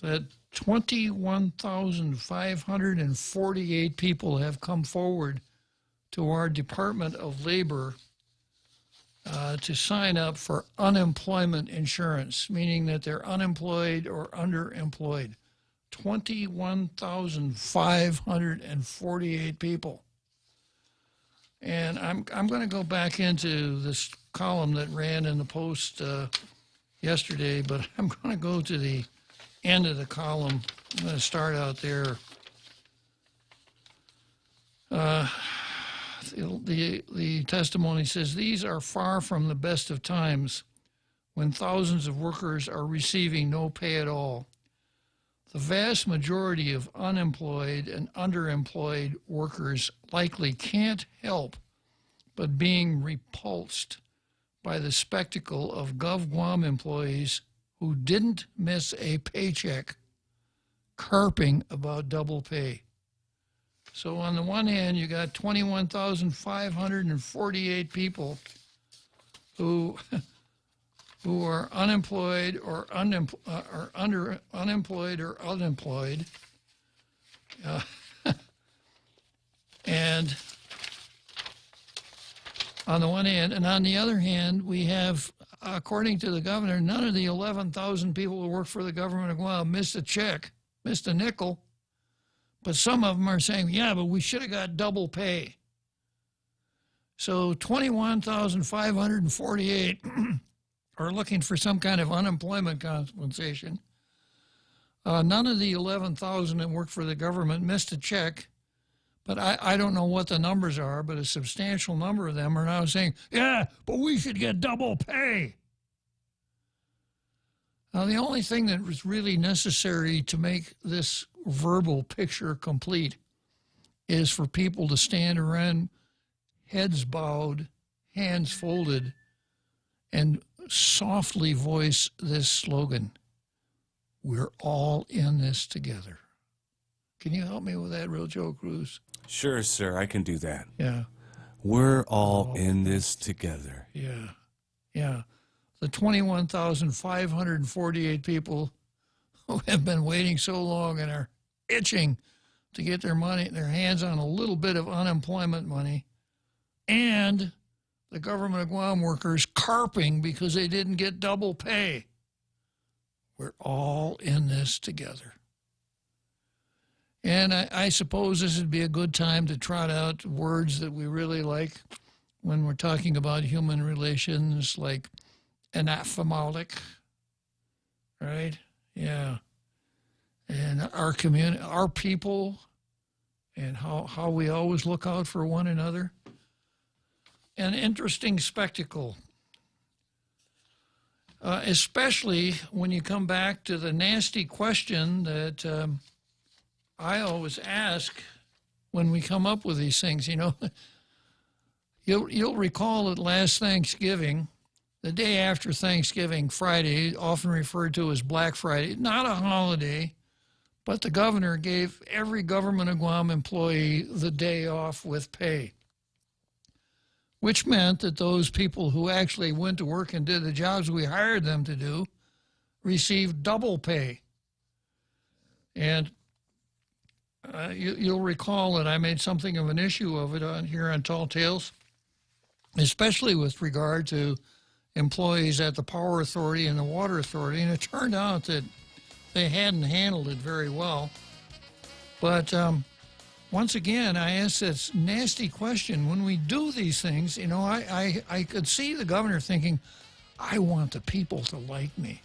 Speaker 12: that 21,548 people have come forward to our Department of Labor to sign up for unemployment insurance, meaning that they're unemployed or underemployed. 21,548 people. And I'm going to go back into this column that ran in the Post yesterday, but I'm going to go to the end of the column. I'm going to start out there. The testimony says, these are far from the best of times when thousands of workers are receiving no pay at all. the vast majority of unemployed and underemployed workers likely can't help but being repulsed by the spectacle of GovGuam employees who didn't miss a paycheck carping about double pay. So on the one hand, you got 21,548 people who are unemployed or unemployed or unemployed, and on the one hand, and on the other hand, we have, according to the governor, none of the 11,000 people who work for the government of Guam missed a check, missed a nickel, but some of them are saying, yeah, but we should have got double pay. So 21,548 are looking for some kind of unemployment compensation. None of the 11,000 that work for the government missed a check, but I don't know what the numbers are, but a substantial number of them are now saying, yeah, but we should get double pay. Now, the only thing that was really necessary to make this verbal picture complete is for people to stand around, heads bowed, hands folded, and softly voice this slogan: we're all in this together. Can you help me with that, Real Joe Cruz?
Speaker 10: Sure, sir, I can do that.
Speaker 12: Yeah.
Speaker 10: We're all in this together.
Speaker 12: Yeah. Yeah. The 21,548 people who have been waiting so long and are itching to get their hands on a little bit of unemployment money, and the government of Guam workers carping because they didn't get double pay. We're all in this together. And I suppose this would be a good time to trot out words that we really like when we're talking about human relations, like anaphemolic, right? Yeah. And our community, our people, and how we always look out for one another. An interesting spectacle, especially when you come back to the nasty question that I always ask when we come up with these things. You know, you'll recall that last Thanksgiving, the day after Thanksgiving, Friday, often referred to as Black Friday, not a holiday, but the governor gave every government of Guam employee the day off with pay, which meant that those people who actually went to work and did the jobs we hired them to do received double pay. And you'll recall that I made something of an issue of it here on Tall Tales, especially with regard to employees at the Power Authority and the Water Authority, and it turned out that they hadn't handled it very well. But once again, I asked this nasty question. When we do these things, you know, I could see the governor thinking, I want the people to like me.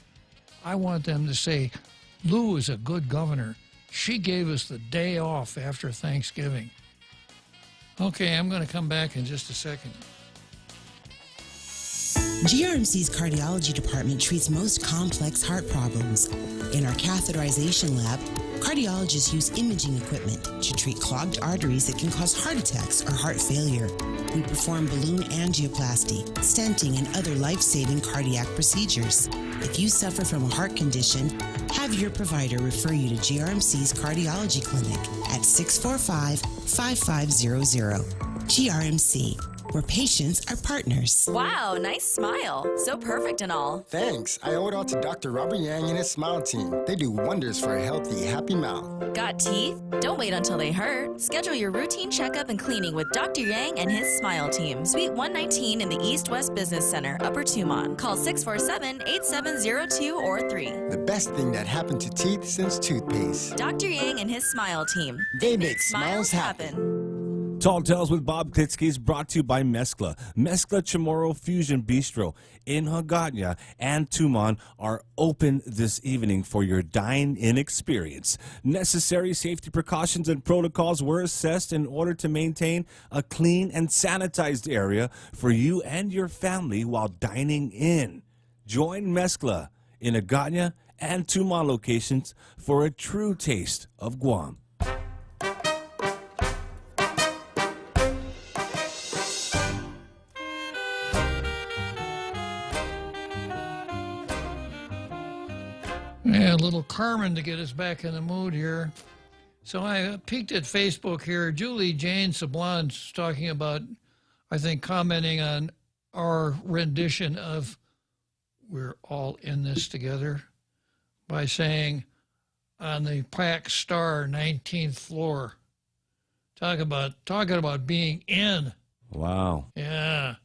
Speaker 12: I want them to say, Lou is a good governor. She gave us the day off after Thanksgiving. Okay, I'm going to come back in just a second.
Speaker 15: GRMC's cardiology department treats most complex heart problems. In our catheterization lab, cardiologists use imaging equipment to treat clogged arteries that can cause heart attacks or heart failure. We perform balloon angioplasty, stenting, and other life-saving cardiac procedures. If you suffer from a heart condition, have your provider refer you to GRMC's cardiology clinic at 645-5500. GRMC, where patients are partners.
Speaker 11: Wow, nice smile. So perfect and all.
Speaker 16: Thanks. I owe it all to Dr. Robert Yang and his smile team. They do wonders for a healthy, happy mouth.
Speaker 11: Got teeth? Don't wait until they hurt. Schedule your routine checkup and cleaning with Dr. Yang and his smile team. Suite 119 in the East West Business Center, Upper Tumon. Call 647-8702 or 3.
Speaker 16: The best thing that happened to teeth since toothpaste.
Speaker 11: Dr. Yang and his smile team.
Speaker 16: They make smiles happen.
Speaker 10: Tall Tales with Bob Klitzkie is brought to you by Mezcla. Mezcla Chamorro Fusion Bistro in Hagåtña and Tumon are open this evening for your dine-in experience. Necessary safety precautions and protocols were assessed in order to maintain a clean and sanitized area for you and your family while dining in. Join Mezcla in Hagåtña and Tumon locations for a true taste of Guam.
Speaker 12: Yeah, a little Carmen to get us back in the mood here. So I peeked at Facebook here. Julie Jane Sablon's talking about, I think, commenting on our rendition of "We're All in This Together" by saying, on the Pac Star 19th floor. Talking about being in.
Speaker 10: Wow.
Speaker 12: Yeah.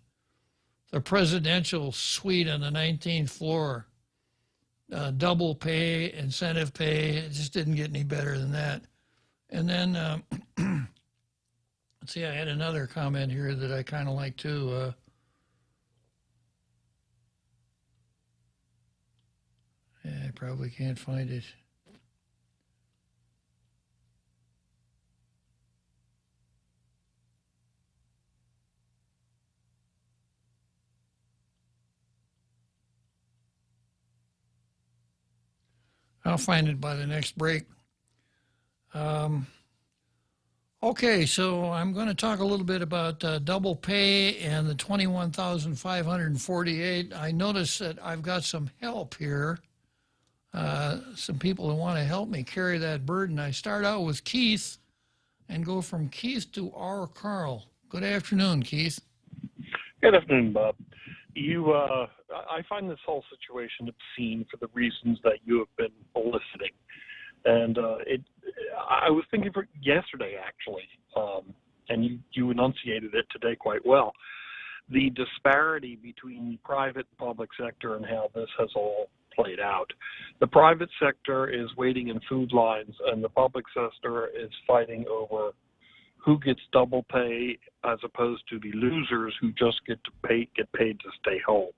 Speaker 12: The presidential suite on the 19th floor. Double pay, incentive pay. It just didn't get any better than that. And then, let's see, I had another comment here that I kind of like too. I probably can't find it. I'll find it by the next break. Okay, so I'm going to talk a little bit about double pay and the $21,548. I notice that I've got some help here, some people who want to help me carry that burden. I start out with Keith and go from Keith to R. Carl. Good afternoon, Keith.
Speaker 17: Good afternoon, Bob. I find this whole situation obscene for the reasons that you have been eliciting. And I was thinking for yesterday, actually, and you enunciated it today quite well, the disparity between the private and public sector and how this has all played out. The private sector is waiting in food lines, and the public sector is fighting over who gets double pay as opposed to the losers who just get paid to stay home.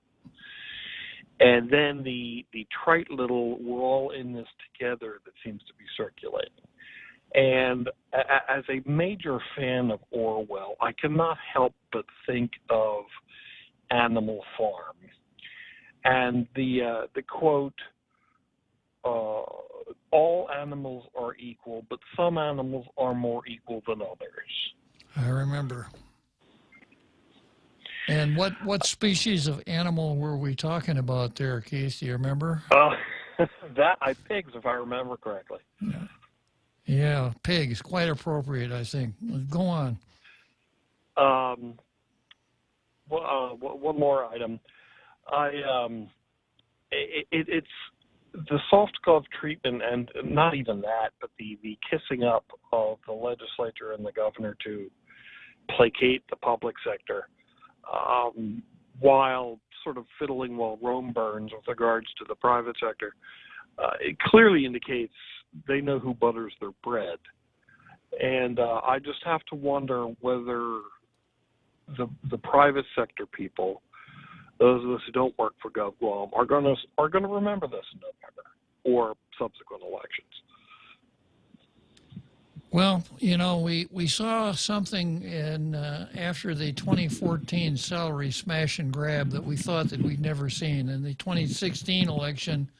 Speaker 17: And then the trite little "we're all in this together" that seems to be circulating. And as a major fan of Orwell, I cannot help but think of Animal Farm. And the quote, all animals are equal, but some animals are more equal than others.
Speaker 12: I remember. And what species of animal were we talking about there, Keith? Do you remember?
Speaker 17: Pigs, if I remember correctly.
Speaker 12: Yeah, pigs. Quite appropriate, I think. Go on.
Speaker 17: One more item. It's the soft glove treatment, and not even that, but the kissing up of the legislature and the governor to placate the public sector, while sort of fiddling while Rome burns with regards to the private sector. It clearly indicates they know who butters their bread. And I just have to wonder whether the private sector people, those of us who don't work for GovGuam, are going to remember this in November or subsequent elections.
Speaker 12: Well, you know, we saw something in after the 2014 salary smash and grab that we thought that we'd never seen. In the 2016 election,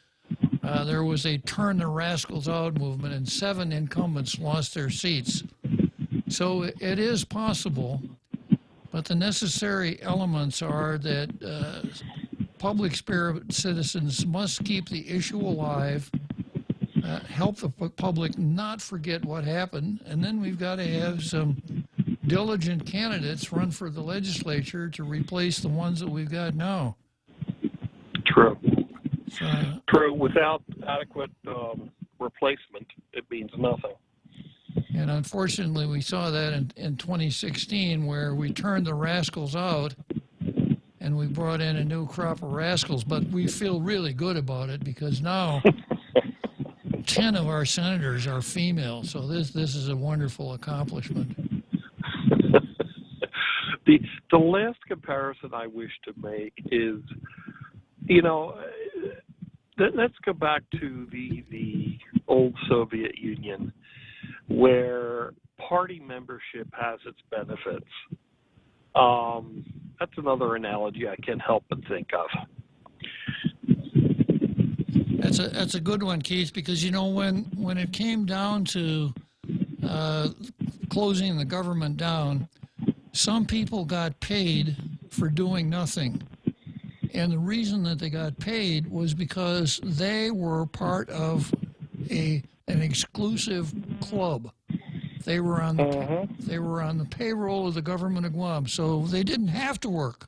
Speaker 12: there was a turn the rascals out movement, and 7 incumbents lost their seats. So it is possible, but the necessary elements are that public spirit citizens must keep the issue alive, help the public not forget what happened, and then we've got to have some diligent candidates run for the legislature to replace the ones that we've got now.
Speaker 17: True.
Speaker 12: So,
Speaker 17: True. Without adequate replacement, it means nothing.
Speaker 12: And unfortunately, we saw that in 2016, where we turned the rascals out and we brought in a new crop of rascals. But we feel really good about it because now 10 of our senators are female. So this is a wonderful accomplishment.
Speaker 17: The last comparison I wish to make is, you know, let's go back to the old Soviet Union, where party membership has its benefits. That's another analogy I can't help but think of.
Speaker 12: That's a good one, Keith, because, you know, when it came down to closing the government down, some people got paid for doing nothing. And the reason that they got paid was because they were part of an exclusive club. They were on the payroll of the government of Guam, so they didn't have to work.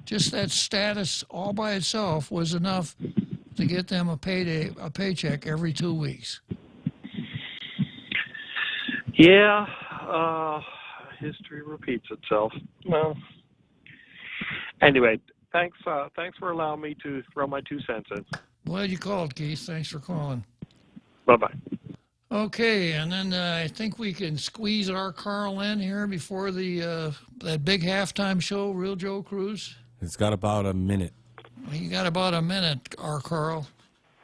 Speaker 12: Just that status all by itself was enough to get them a paycheck every 2 weeks.
Speaker 17: Yeah, history repeats itself. Well, anyway, thanks for allowing me to throw my 2 cents in.
Speaker 12: Glad you called, Keith. Thanks for calling.
Speaker 17: Bye-bye.
Speaker 12: Okay, and then I think we can squeeze our Carl in here before that big halftime show, Real Joe Cruz.
Speaker 10: It's got about a minute.
Speaker 12: You got about a minute, our Carl.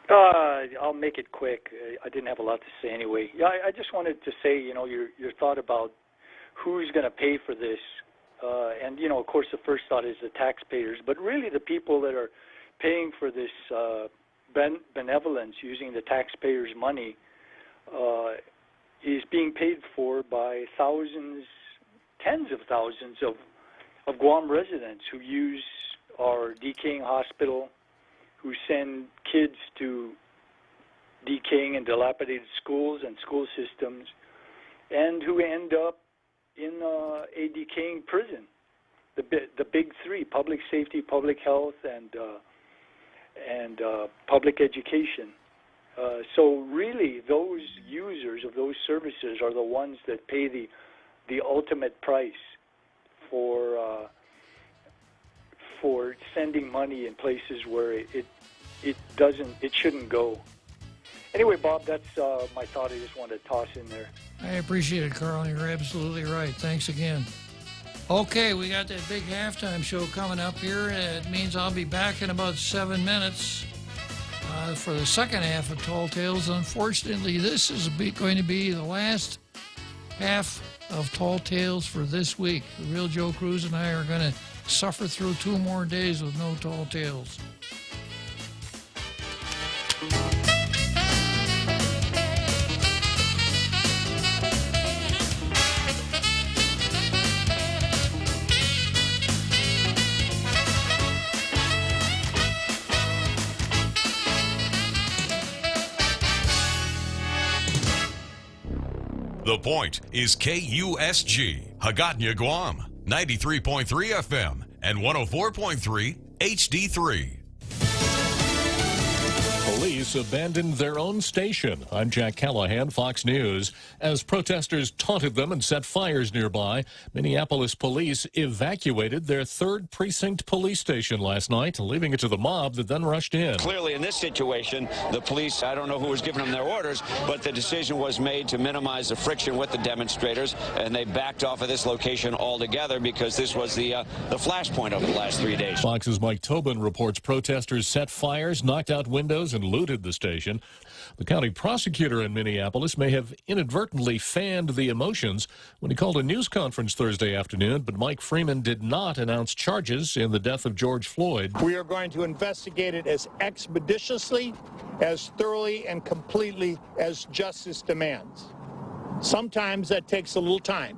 Speaker 18: I'll make it quick. I didn't have a lot to say anyway. Yeah, I just wanted to say, you know, your thought about who's going to pay for this. And, you know, of course, the first thought is the taxpayers. But really the people that are paying for this benevolence using the taxpayers' money is being paid for by thousands, tens of thousands of Guam residents who use our decaying hospital, who send kids to decaying and dilapidated schools and school systems, and who end up in a decaying prison. The big three: public safety, public health, and public education. So really, those users of those services are the ones that pay the ultimate price for sending money in places where it shouldn't go. Anyway, Bob, that's my thought. I just wanted to toss in there.
Speaker 12: I appreciate it, Carl. You're absolutely right. Thanks again. Okay, we got that big halftime show coming up here. It means I'll be back in about 7 minutes for the second half of Tall Tales. Unfortunately, this is going to be the last half of Tall Tales for this week. The Real Joe Cruz and I are going to suffer through 2 more days with no Tall Tales.
Speaker 19: The Point is KUSG, Hagåtña, Guam, 93.3 FM and 104.3 HD3.
Speaker 3: Police abandoned their own station. I'm Jack Callahan, Fox News. As protesters taunted them and set fires nearby, Minneapolis police evacuated their 3rd Precinct police station last night, leaving it to the mob that then rushed in.
Speaker 20: Clearly, in this situation, the police, I don't know who was giving them their orders, but the decision was made to minimize the friction with the demonstrators, and they backed off of this location altogether because this was the flashpoint over the last 3 days.
Speaker 3: Fox's Mike Tobin reports protesters set fires, knocked out windows, and looted the station. The county prosecutor in Minneapolis may have inadvertently fanned the emotions when he called a news conference Thursday afternoon, but Mike Freeman did not announce charges in the death of George Floyd.
Speaker 21: We are going to investigate it as expeditiously, as thoroughly, and completely as justice demands. Sometimes that takes a little time,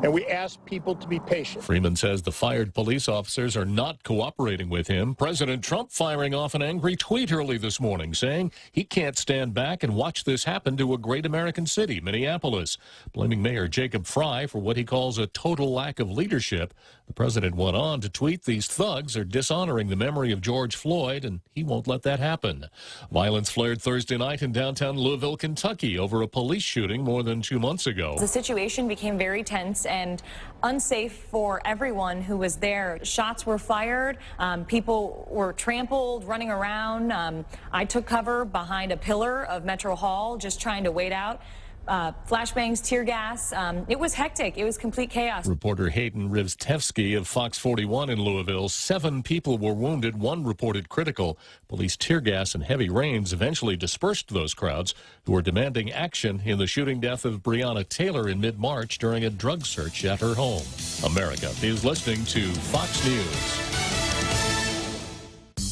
Speaker 21: and we ask people to be patient.
Speaker 3: Freeman says the fired police officers are not cooperating with him. President Trump firing off an angry tweet early this morning saying he can't stand back and watch this happen to a great American city, Minneapolis, blaming Mayor Jacob Fry for what he calls a total lack of leadership. The president went on to tweet, "These thugs are dishonoring the memory of George Floyd, and he won't let that happen." Violence flared Thursday night in downtown Louisville, Kentucky over a police shooting more than 2 months ago.
Speaker 22: The situation became very tense and unsafe for everyone who was there. Shots were fired. People were trampled, running around. I took cover behind a pillar of Metro Hall, just trying to wait out. Flashbangs, tear gas. It was hectic. It was complete chaos.
Speaker 3: Reporter Hayden Rivstevsky of Fox 41 in Louisville. 7 people were wounded, 1 reported critical. Police tear gas and heavy rains eventually dispersed those crowds who were demanding action in the shooting death of Breonna Taylor in mid-March during a drug search at her home. America is listening to Fox News.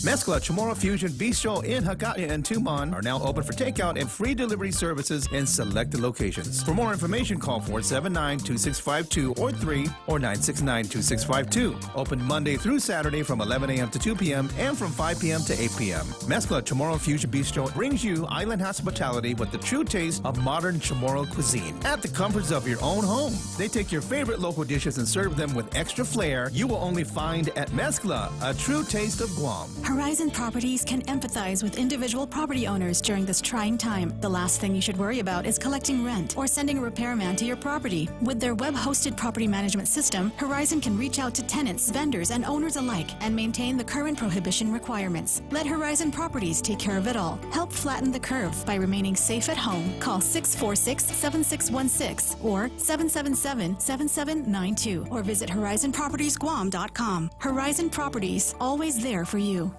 Speaker 7: Mezcla Chamorro Fusion Bistro in Hagåtña and Tumon are now open for takeout and free delivery services in selected locations. For more information, call 479-2652 or 3 or 969-2652. Open Monday through Saturday from 11 a.m. to 2 p.m. and from 5 p.m. to 8 p.m. Mezcla Chamorro Fusion Bistro brings you island hospitality with the true taste of modern Chamorro cuisine at the comforts of your own home. They take your favorite local dishes and serve them with extra flair you will only find at Mezcla, a true taste of Guam.
Speaker 9: Horizon Properties can empathize with individual property owners during this trying time. The last thing you should worry about is collecting rent or sending a repairman to your property. With their web-hosted property management system, Horizon can reach out to tenants, vendors, and owners alike and maintain the current prohibition requirements. Let Horizon Properties take care of it all. Help flatten the curve by remaining safe at home. Call 646-7616 or 777-7792 or visit HorizonPropertiesGuam.com. Horizon Properties, always there for you.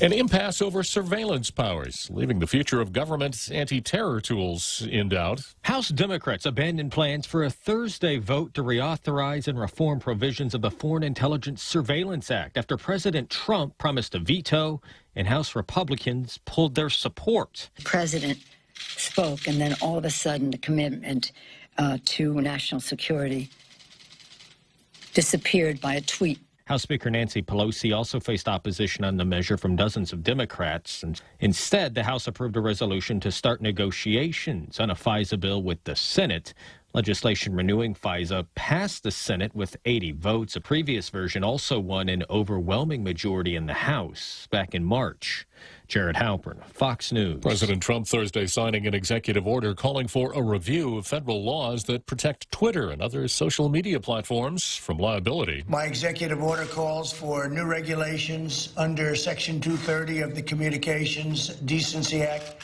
Speaker 3: An impasse over surveillance powers, leaving the future of government anti-terror tools in doubt.
Speaker 1: House Democrats abandoned plans for a Thursday vote to reauthorize and reform provisions of the Foreign Intelligence Surveillance Act after President Trump promised a veto and House Republicans pulled their support.
Speaker 2: The president spoke, and then all of a sudden the commitment to national security disappeared by a tweet.
Speaker 1: House Speaker Nancy Pelosi also faced opposition on the measure from dozens of Democrats. And instead, the House approved a resolution to start negotiations on a FISA bill with the Senate. Legislation renewing FISA passed the Senate with 80 votes. A previous version also won an overwhelming majority in the House back in March. Jared Halpern, Fox News.
Speaker 3: President Trump Thursday signing an executive order calling for a review of federal laws that protect Twitter and other social media platforms from liability.
Speaker 4: My executive order calls for new regulations under Section 230 of the Communications Decency Act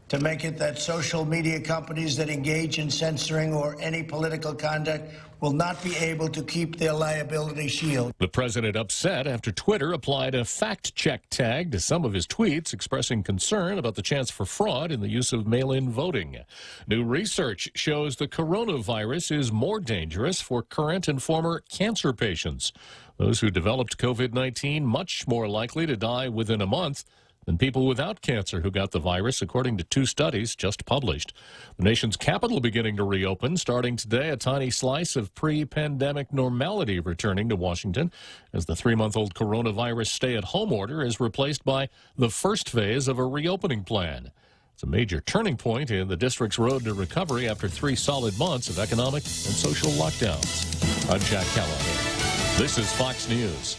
Speaker 4: to make it that social media companies that engage in censoring or any political conduct will not be able to keep their liability shield.
Speaker 3: The president upset after Twitter applied a fact-check tag to some of his tweets, expressing concern about the chance for fraud in the use of mail-in voting. New research shows the coronavirus is more dangerous for current and former cancer patients. Those who developed COVID-19 much more likely to die within a month than people without cancer who got the virus, according to two studies just published. The nation's capital beginning to reopen. Starting today, a tiny slice of pre-pandemic normality returning to Washington as the 3-month-old coronavirus stay-at-home order is replaced by the first phase of a reopening plan. It's a major turning point in the district's road to recovery after 3 solid months of economic and social lockdowns. I'm Jack Callahan. This is Fox News.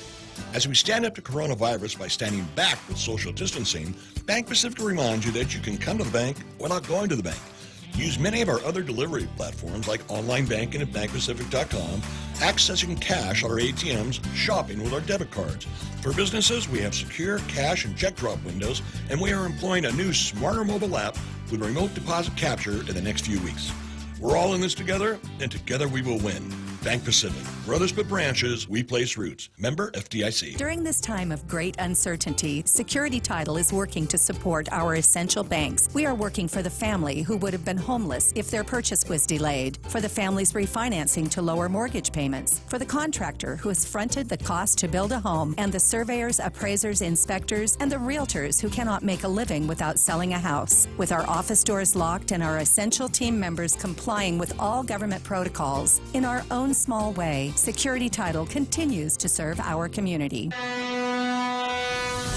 Speaker 23: As we stand up to coronavirus by standing back with social distancing, Bank Pacific reminds you that you can come to the bank without going to the bank. Use many of our other delivery platforms like online banking at bankpacific.com, accessing cash at our ATMs, shopping with our debit cards. For businesses, we have secure cash and check drop windows, and we are employing a new smarter mobile app with remote deposit capture in the next few weeks. We're all in this together, and together we will win. Bank Pacific. Brothers but branches, we place roots. Member FDIC.
Speaker 24: During this time of great uncertainty, Security Title is working to support our essential banks. We are working for the family who would have been homeless if their purchase was delayed, for the family's refinancing to lower mortgage payments, for the contractor who has fronted the cost to build a home, and the surveyors, appraisers, inspectors, and the realtors who cannot make a living without selling a house. With our office doors locked and our essential team members complying with all government protocols, in our own small way, Security Title continues to serve our community.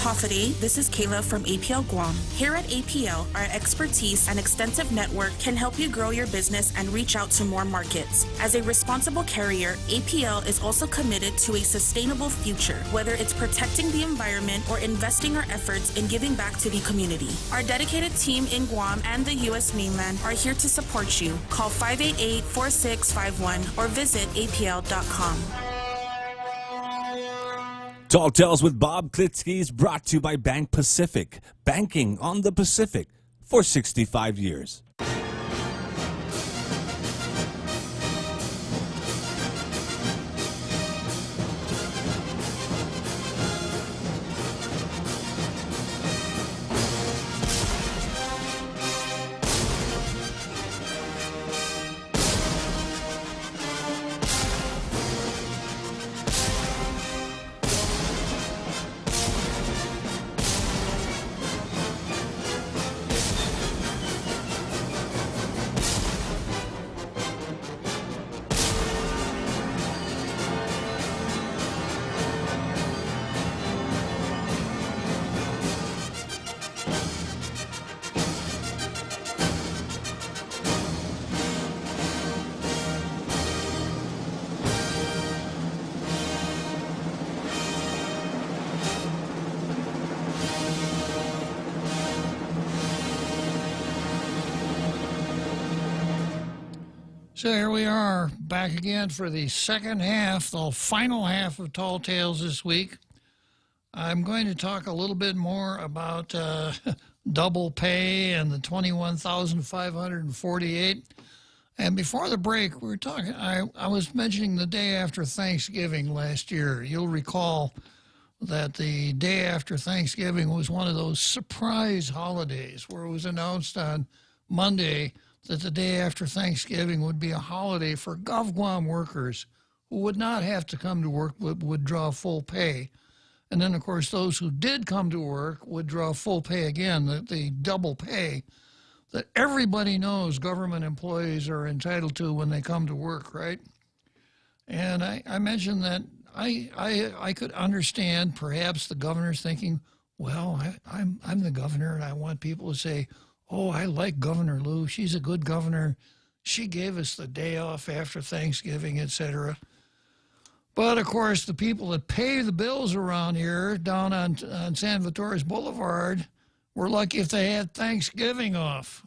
Speaker 25: Hofady, this is Kayla from APL Guam. Here at APL, our expertise and extensive network can help you grow your business and reach out to more markets. As a responsible carrier, APL is also committed to a sustainable future, whether it's protecting the environment or investing our efforts in giving back to the community. Our dedicated team in Guam and the U.S. mainland are here to support you. Call 588-4651 or visit apl.com.
Speaker 10: Tall Tales with Bob Klitzkie is brought to you by Bank Pacific. Banking on the Pacific for 65 years.
Speaker 12: So here we are, back again for the second half, the final half of Tall Tales this week. I'm going to talk a little bit more about double pay and the $21,548. And before the break, we were talking, I was mentioning the day after Thanksgiving last year. You'll recall that the day after Thanksgiving was one of those surprise holidays where it was announced on Monday that the day after Thanksgiving would be a holiday for GovGuam workers who would not have to come to work but would draw full pay. And then, of course, those who did come to work would draw full pay again, the double pay that everybody knows government employees are entitled to when they come to work, right? And I mentioned that I could understand perhaps the governor's thinking, well, I'm the governor and I want people to say, oh, I like Governor Lou. She's a good governor. She gave us the day off after Thanksgiving, etc. But, of course, the people that pay the bills around here down on San Vitores Boulevard were lucky if they had Thanksgiving off.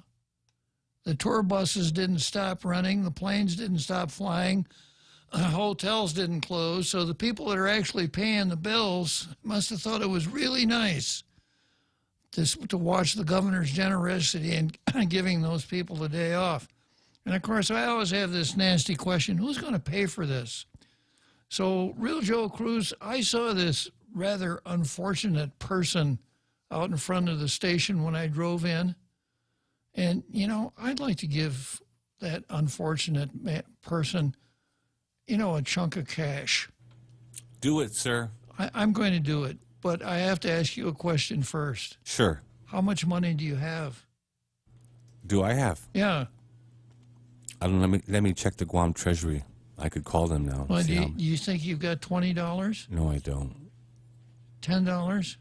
Speaker 12: The tour buses didn't stop running. The planes didn't stop flying. Hotels didn't close. So the people that are actually paying the bills must have thought it was really nice to watch the governor's generosity in giving those people the day off. And, of course, I always have this nasty question, who's going to pay for this? So, Real Joe Cruz, I saw this rather unfortunate person out in front of the station when I drove in. And, you know, I'd like to give that unfortunate person, you know, a chunk of cash.
Speaker 10: Do it, sir.
Speaker 12: I'm going to do it. But I have to ask you a question first.
Speaker 10: Sure.
Speaker 12: How much money do you have?
Speaker 10: Do I have?
Speaker 12: Yeah.
Speaker 10: I don't. Let me check the Guam Treasury. I could call them now.
Speaker 12: Well, do you think you've got $20?
Speaker 10: No, I don't.
Speaker 12: $10?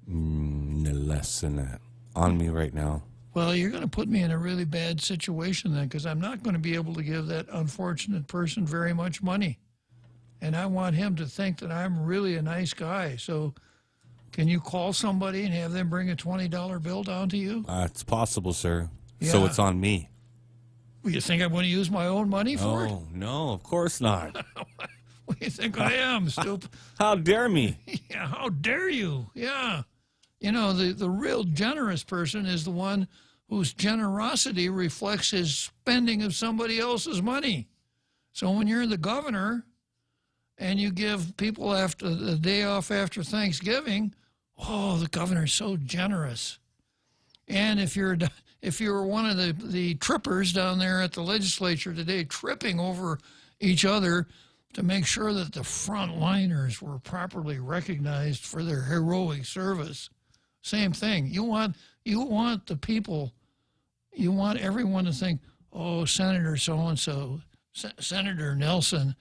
Speaker 10: No, less than that. On me right now.
Speaker 12: Well, you're going to put me in a really bad situation then, because I'm not going to be able to give that unfortunate person very much money. And I want him to think that I'm really a nice guy. So can you call somebody and have them bring a $20 bill down to you?
Speaker 10: It's possible, sir.
Speaker 12: Yeah.
Speaker 10: So it's on me.
Speaker 12: Well, you think I'm going to use my own money for it?
Speaker 10: Oh, no, of course not.
Speaker 12: What do you think I am, stupid?
Speaker 10: How dare me?
Speaker 12: Yeah, how dare you? Yeah. You know, the real generous person is the one whose generosity reflects his spending of somebody else's money. So when you're the governor and you give people after the day off after Thanksgiving, oh, the governor's so generous. And if you're one of the trippers down there at the legislature today, tripping over each other to make sure that the frontliners were properly recognized for their heroic service, same thing. You want the people, you want everyone to think, oh, Senator so-and-so, Senator Nelson,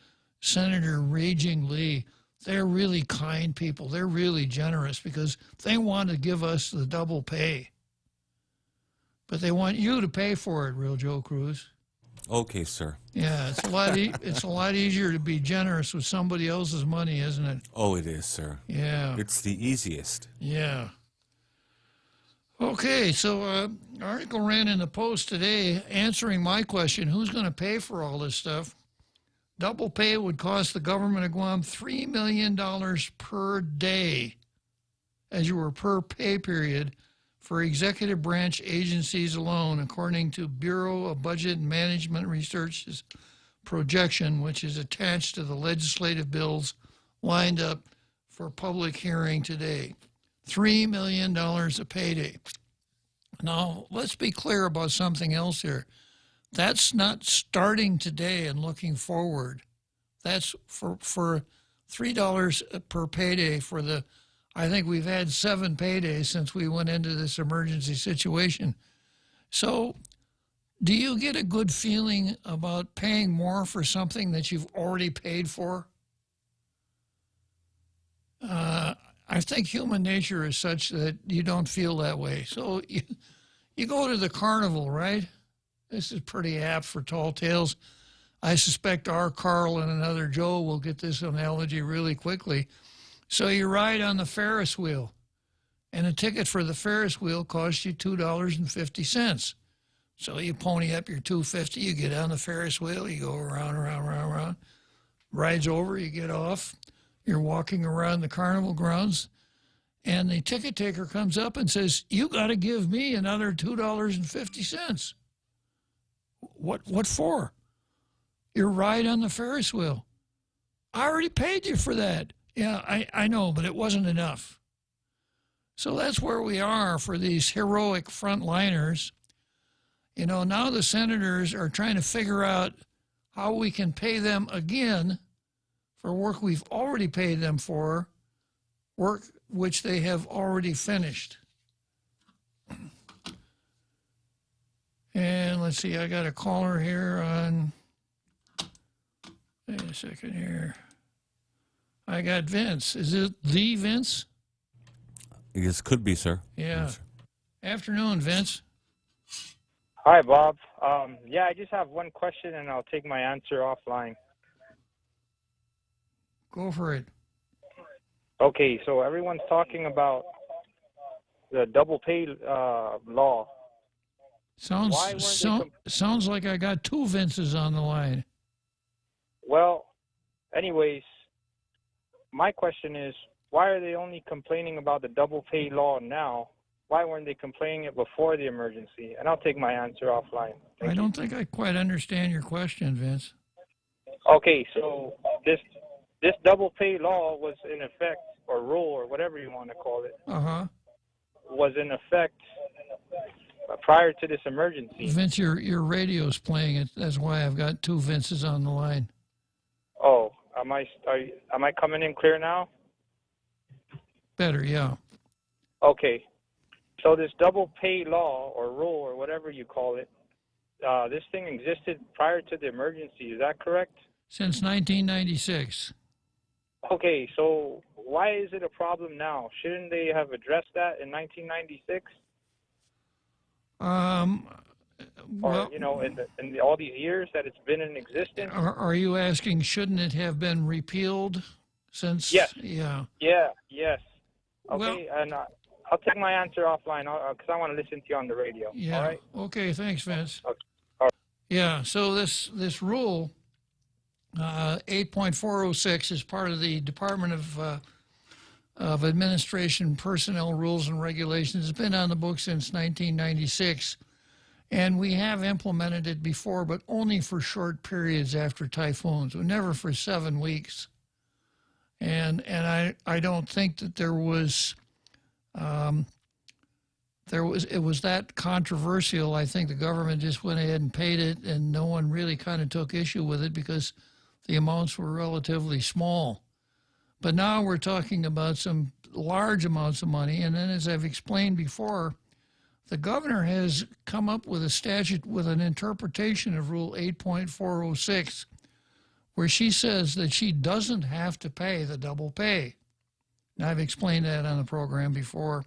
Speaker 12: Senator Raging Lee, they're really kind people. They're really generous because they want to give us the double pay. But they want you to pay for it, Real Joe Cruz.
Speaker 10: Okay, sir.
Speaker 12: Yeah, it's a lot easier to be generous with somebody else's money, isn't it?
Speaker 10: Oh, it is, sir.
Speaker 12: Yeah.
Speaker 10: It's the easiest.
Speaker 12: Yeah. Okay, so article ran in the Post today answering my question, who's going to pay for all this stuff? Double pay would cost the government of Guam $3 million per day, as you were per pay period, for executive branch agencies alone, according to Bureau of Budget and Management Research's projection, which is attached to the legislative bills lined up for public hearing today. $3 million a payday. Now, let's be clear about something else here. That's not starting today and looking forward. That's for $3 per payday for the, I think we've had 7 paydays since we went into this emergency situation. So do you get a good feeling about paying more for something that you've already paid for? I think human nature is such that you don't feel that way. So you go to the carnival, right? This is pretty apt for Tall Tales. I suspect our Carl and another Joe will get this analogy really quickly. So you ride on the Ferris wheel, and a ticket for the Ferris wheel costs you $2.50. So you pony up your $250, you get on the Ferris wheel, you go around. Rides over, you get off. You're walking around the carnival grounds, and the ticket taker comes up and says, "You got to give me another $2.50. What for? Your ride on the Ferris wheel. I already paid you for that. Yeah, I know, but it wasn't enough." So that's where we are for these heroic frontliners. You know, now the senators are trying to figure out how we can pay them again for work we've already paid them for, work which they have already finished. And let's see, I got a caller here on, wait a second here. I got Vince. Is it the Vince?
Speaker 10: Yes, could be, sir.
Speaker 12: Yeah. Afternoon, Vince.
Speaker 5: Hi, Bob. Yeah, I just have one question, and I'll take my answer offline.
Speaker 12: Go for it.
Speaker 5: Okay, so everyone's talking about the double pay law.
Speaker 12: Sounds like I got two Vinces on the line.
Speaker 5: Well, anyways, my question is, why are they only complaining about the double pay law now? Why weren't they complaining it before the emergency? And I'll take my answer offline.
Speaker 12: I don't think I quite understand your question, Vince.
Speaker 5: Okay, so this double pay law was in effect, or rule, or whatever you want to call it, was in effect prior to this emergency.
Speaker 12: Vince, your radio's playing it. That's why I've got two Vinces on the line.
Speaker 5: Oh, am I coming in clear now?
Speaker 12: Better, yeah.
Speaker 5: Okay. So this double pay law or rule or whatever you call it, this thing existed prior to the emergency. Is that correct?
Speaker 12: Since 1996.
Speaker 5: Okay, so why is it a problem now? Shouldn't they have addressed that in 1996?
Speaker 12: Well,
Speaker 5: or, you know, in all these years that it's been in existence?
Speaker 12: Are you asking, shouldn't it have been repealed since?
Speaker 5: Yes.
Speaker 12: Yeah.
Speaker 5: Yeah, yes. Okay,
Speaker 12: Well,
Speaker 5: and I'll take my answer offline because I want to listen to you on the radio.
Speaker 12: Yeah.
Speaker 5: All right?
Speaker 12: Okay, thanks, Vince.
Speaker 5: Okay. All right.
Speaker 12: Yeah, so this rule, 8.406, is part of the Department of Administration Personnel Rules and Regulations. It's been on the books since 1996, and we have implemented it before, but only for short periods after typhoons, never for 7 weeks. And I don't think that it was that controversial. I think the government just went ahead and paid it, and no one really kind of took issue with it because the amounts were relatively small. But now we're talking about some large amounts of money, and then, as I've explained before, the governor has come up with a statute with an interpretation of Rule 8.406, where she says that she doesn't have to pay the double pay. Now, I've explained that on the program before.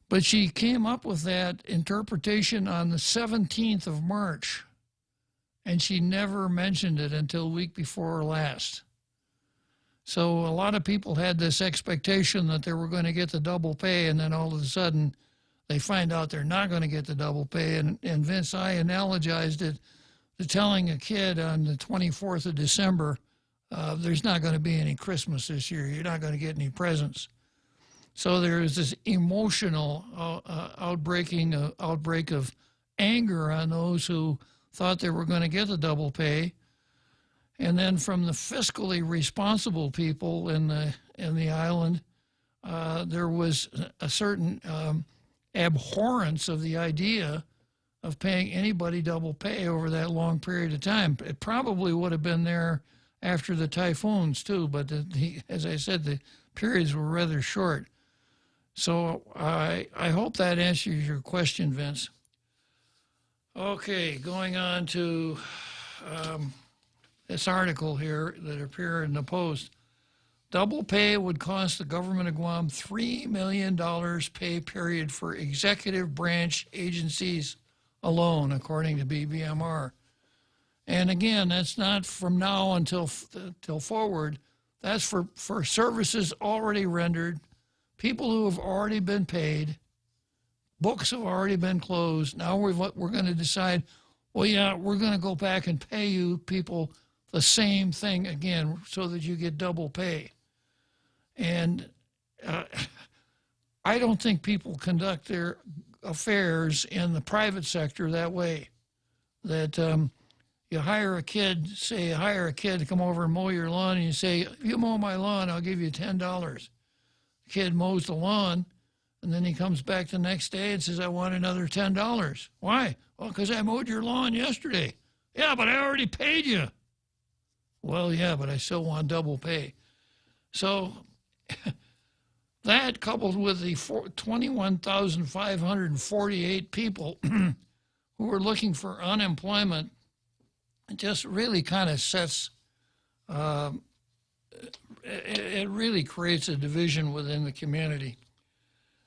Speaker 12: But she came up with that interpretation on the 17th of March, and she never mentioned it until week before last. So a lot of people had this expectation that they were going to get the double pay, and then all of a sudden they find out they're not going to get the double pay. And Vince, I analogized it to telling a kid on the 24th of December, there's not going to be any Christmas this year. You're not going to get any presents. So there is this emotional outbreak of anger on those who thought they were going to get the double pay. And then from the fiscally responsible people in the island, there was a certain abhorrence of the idea of paying anybody double pay over that long period of time. It probably would have been there after the typhoons too, but as I said, the periods were rather short. So I hope that answers your question, Vince. Okay, going on to this article here that appeared in the Post. Double pay would cost the government of Guam $3 million pay period for executive branch agencies alone, according to BBMR. And again, that's not from now until forward. That's for services already rendered, people who have already been paid, Books have already been closed. Now we're going to decide, well, yeah, we're going to go back and pay you people the same thing again so that you get double pay. And I don't think people conduct their affairs in the private sector that way. That you hire a kid to come over and mow your lawn, and you say, if you mow my lawn, I'll give you $10. The kid mows the lawn, and then he comes back the next day and says, I want another $10. Why? Well, because I mowed your lawn yesterday. Yeah, but I already paid you. Well, yeah, but I still want double pay. So that, coupled with the 21,548 people who are looking for unemployment, just really kind of sets, it really creates a division within the community.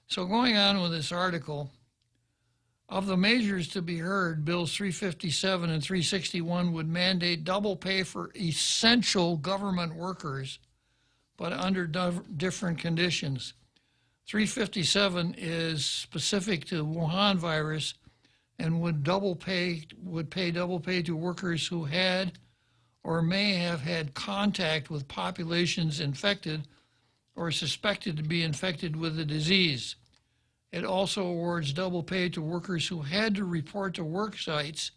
Speaker 12: So going on with this article, of the measures to be heard, Bills 357 and 361 would mandate double pay for essential government workers, but under different conditions. 357 is specific to Wuhan virus and would pay double pay to workers who had or may have had contact with populations infected or suspected to be infected with the disease. It also awards double pay to workers who had to report to work sites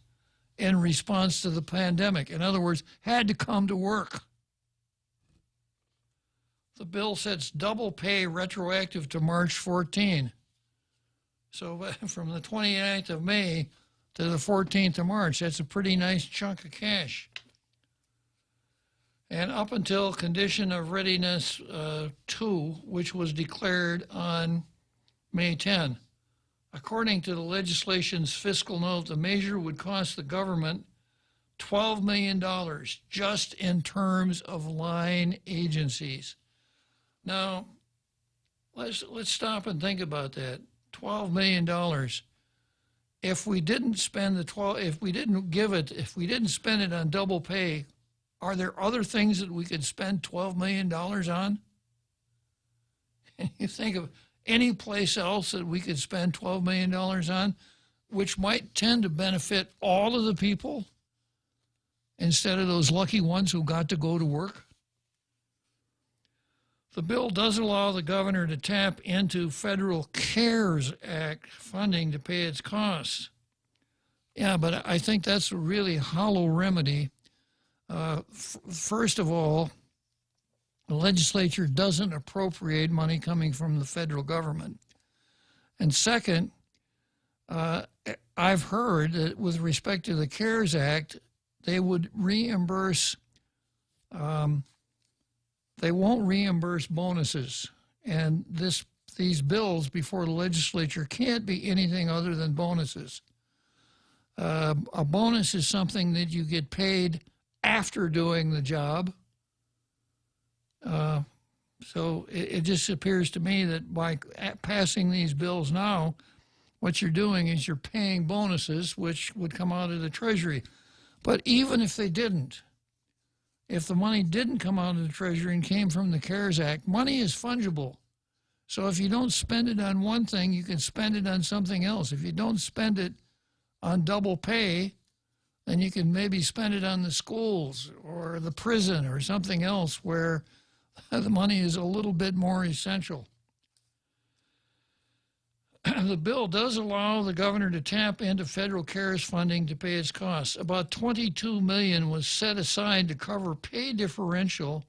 Speaker 12: in response to the pandemic. In other words, had to come to work. The bill sets double pay retroactive to March 14. So from the 29th of May to the 14th of March, that's a pretty nice chunk of cash. And up until condition of readiness 2, which was declared on May 10. According to the legislation's fiscal note, the measure would cost the government $12 million just in terms of line agencies. Now, let's stop and think about that. $12 million. If we didn't spend if we didn't spend it on double pay, are there other things that we could spend $12 million on? And you think of any place else that we could spend $12 million on, which might tend to benefit all of the people instead of those lucky ones who got to go to work. The bill does allow the governor to tap into federal CARES Act funding to pay its costs. Yeah, but I think that's a really hollow remedy. First of all, the legislature doesn't appropriate money coming from the federal government. And second, I've heard that with respect to the CARES Act, they would reimburse, they won't reimburse bonuses. And these bills before the legislature can't be anything other than bonuses. A bonus is something that you get paid after doing the job. So it just appears to me that by passing these bills now, what you're doing is you're paying bonuses, which would come out of the Treasury. But even if they didn't, if the money didn't come out of the Treasury and came from the CARES Act, money is fungible. So if you don't spend it on one thing, you can spend it on something else. If you don't spend it on double pay, then you can maybe spend it on the schools or the prison or something else where the money is a little bit more essential. The bill does allow the governor to tap into federal CARES funding to pay its costs. About $22 million was set aside to cover pay differential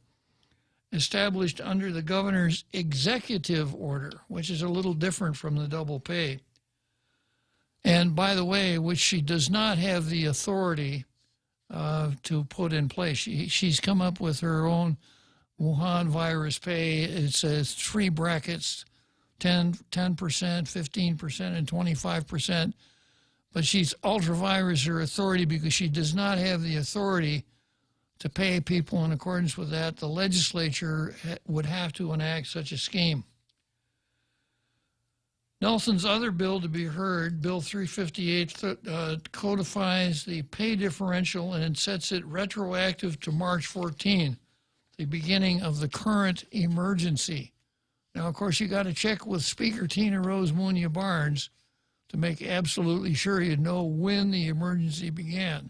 Speaker 12: established under the governor's executive order, which is a little different from the double pay. And by the way, which she does not have the authority to put in place. She's come up with her own Wuhan virus pay. It says 3 brackets, 10%, 15%, and 25%. But she's ultra-virus her authority because she does not have the authority to pay people in accordance with that. The legislature would have to enact such a scheme. Nelson's other bill to be heard, Bill 358, codifies the pay differential and sets it retroactive to March 14, the beginning of the current emergency. Now, of course, you got to check with Speaker Tina Rose Munya Barnes to make absolutely sure you know when the emergency began,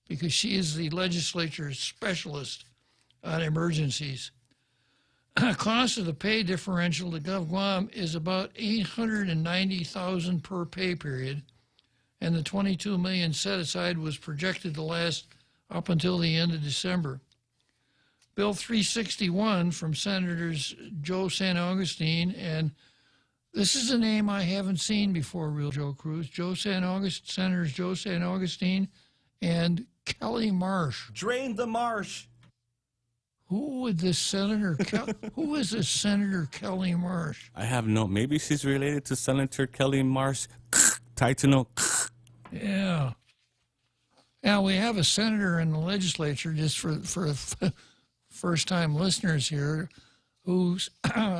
Speaker 12: because she is the legislature's specialist on emergencies. Cost of the pay differential to GovGuam is about $890,000 per pay period, and the $22 million set aside was projected to last up until the end of December. Bill 361 from Senators Joe San Augustine, and this is a name I haven't seen before, Real Joe Cruz. Senators Joe San Augustine and Kelly Marsh.
Speaker 10: Drain the marsh.
Speaker 12: Who is this Senator Kelly Marsh?
Speaker 10: I have no. Maybe she's related to Senator Kelly Marsh. Titano.
Speaker 12: Yeah. Now we have a senator in the legislature, just for first-time listeners here, who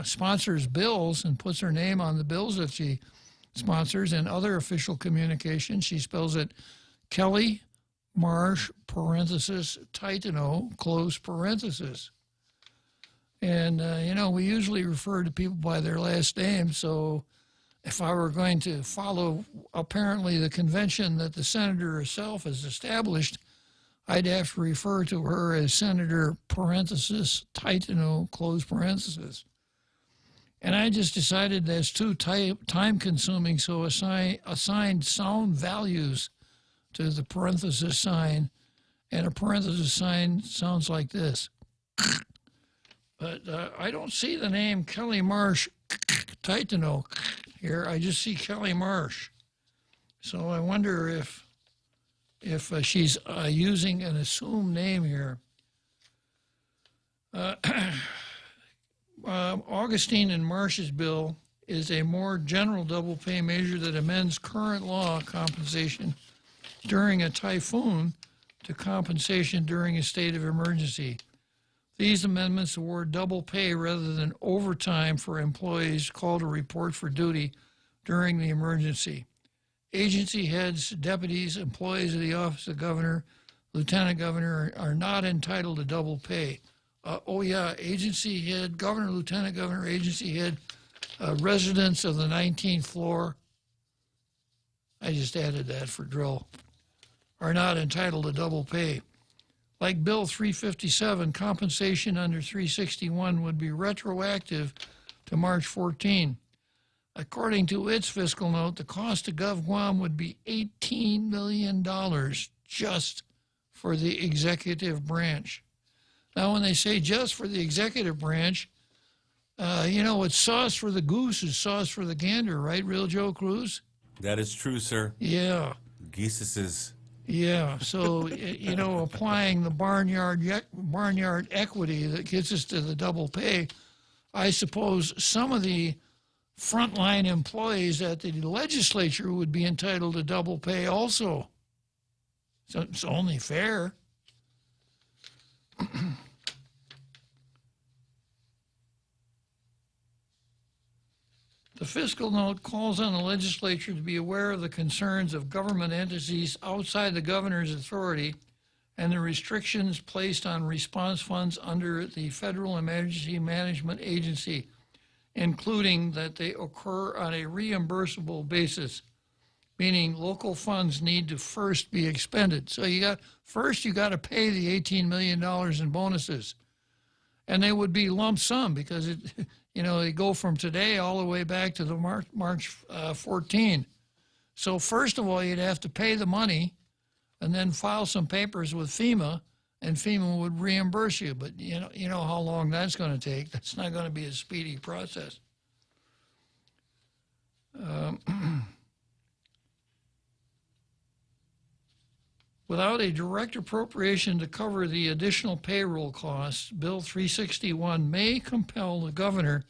Speaker 12: sponsors bills and puts her name on the bills that she sponsors and other official communications. She spells it Kelly Marsh, parenthesis, Titano, close parenthesis. And, we usually refer to people by their last name, so if I were going to follow apparently the convention that the senator herself has established, I'd have to refer to her as Senator parenthesis, Titano, close parenthesis. And I just decided that's too time-consuming, so assigned sound values to the parenthesis sign, and a parenthesis sign sounds like this. But I don't see the name Kelly Marsh Titano here. I just see Kelly Marsh. So I wonder if she's using an assumed name here. Augustine and Marsh's bill is a more general double pay measure that amends current law compensation during a typhoon to compensation during a state of emergency. These amendments award double pay rather than overtime for employees called to report for duty during the emergency. Agency heads, deputies, employees of the office of governor, lieutenant governor are not entitled to double pay. Agency head, governor, lieutenant governor, agency head, residents of the 19th floor, I just added that for drill, are not entitled to double pay. Like Bill 357, compensation under 361 would be retroactive to March 14. According to its fiscal note, the cost to GovGuam would be $18 million just for the executive branch. Now, when they say just for the executive branch, it's sauce for the goose is sauce for the gander, right, Real Joe Cruz?
Speaker 10: That is true, sir.
Speaker 12: Yeah.
Speaker 10: Geesis is.
Speaker 12: Yeah, so, applying the barnyard equity that gets us to the double pay, I suppose some of the frontline employees at the legislature would be entitled to double pay also. So it's only fair. The fiscal note calls on the legislature to be aware of the concerns of government entities outside the governor's authority and the restrictions placed on response funds under the Federal Emergency Management Agency, including that they occur on a reimbursable basis, meaning local funds need to first be expended. So you got to pay the $18 million in bonuses. And they would be lump sum because they go from today all the way back to the March 14. So first of all, you'd have to pay the money and then file some papers with FEMA, and FEMA would reimburse you. But you know how long that's going to take. That's not going to be a speedy process. Without a direct appropriation to cover the additional payroll costs, Bill 361 may compel the governor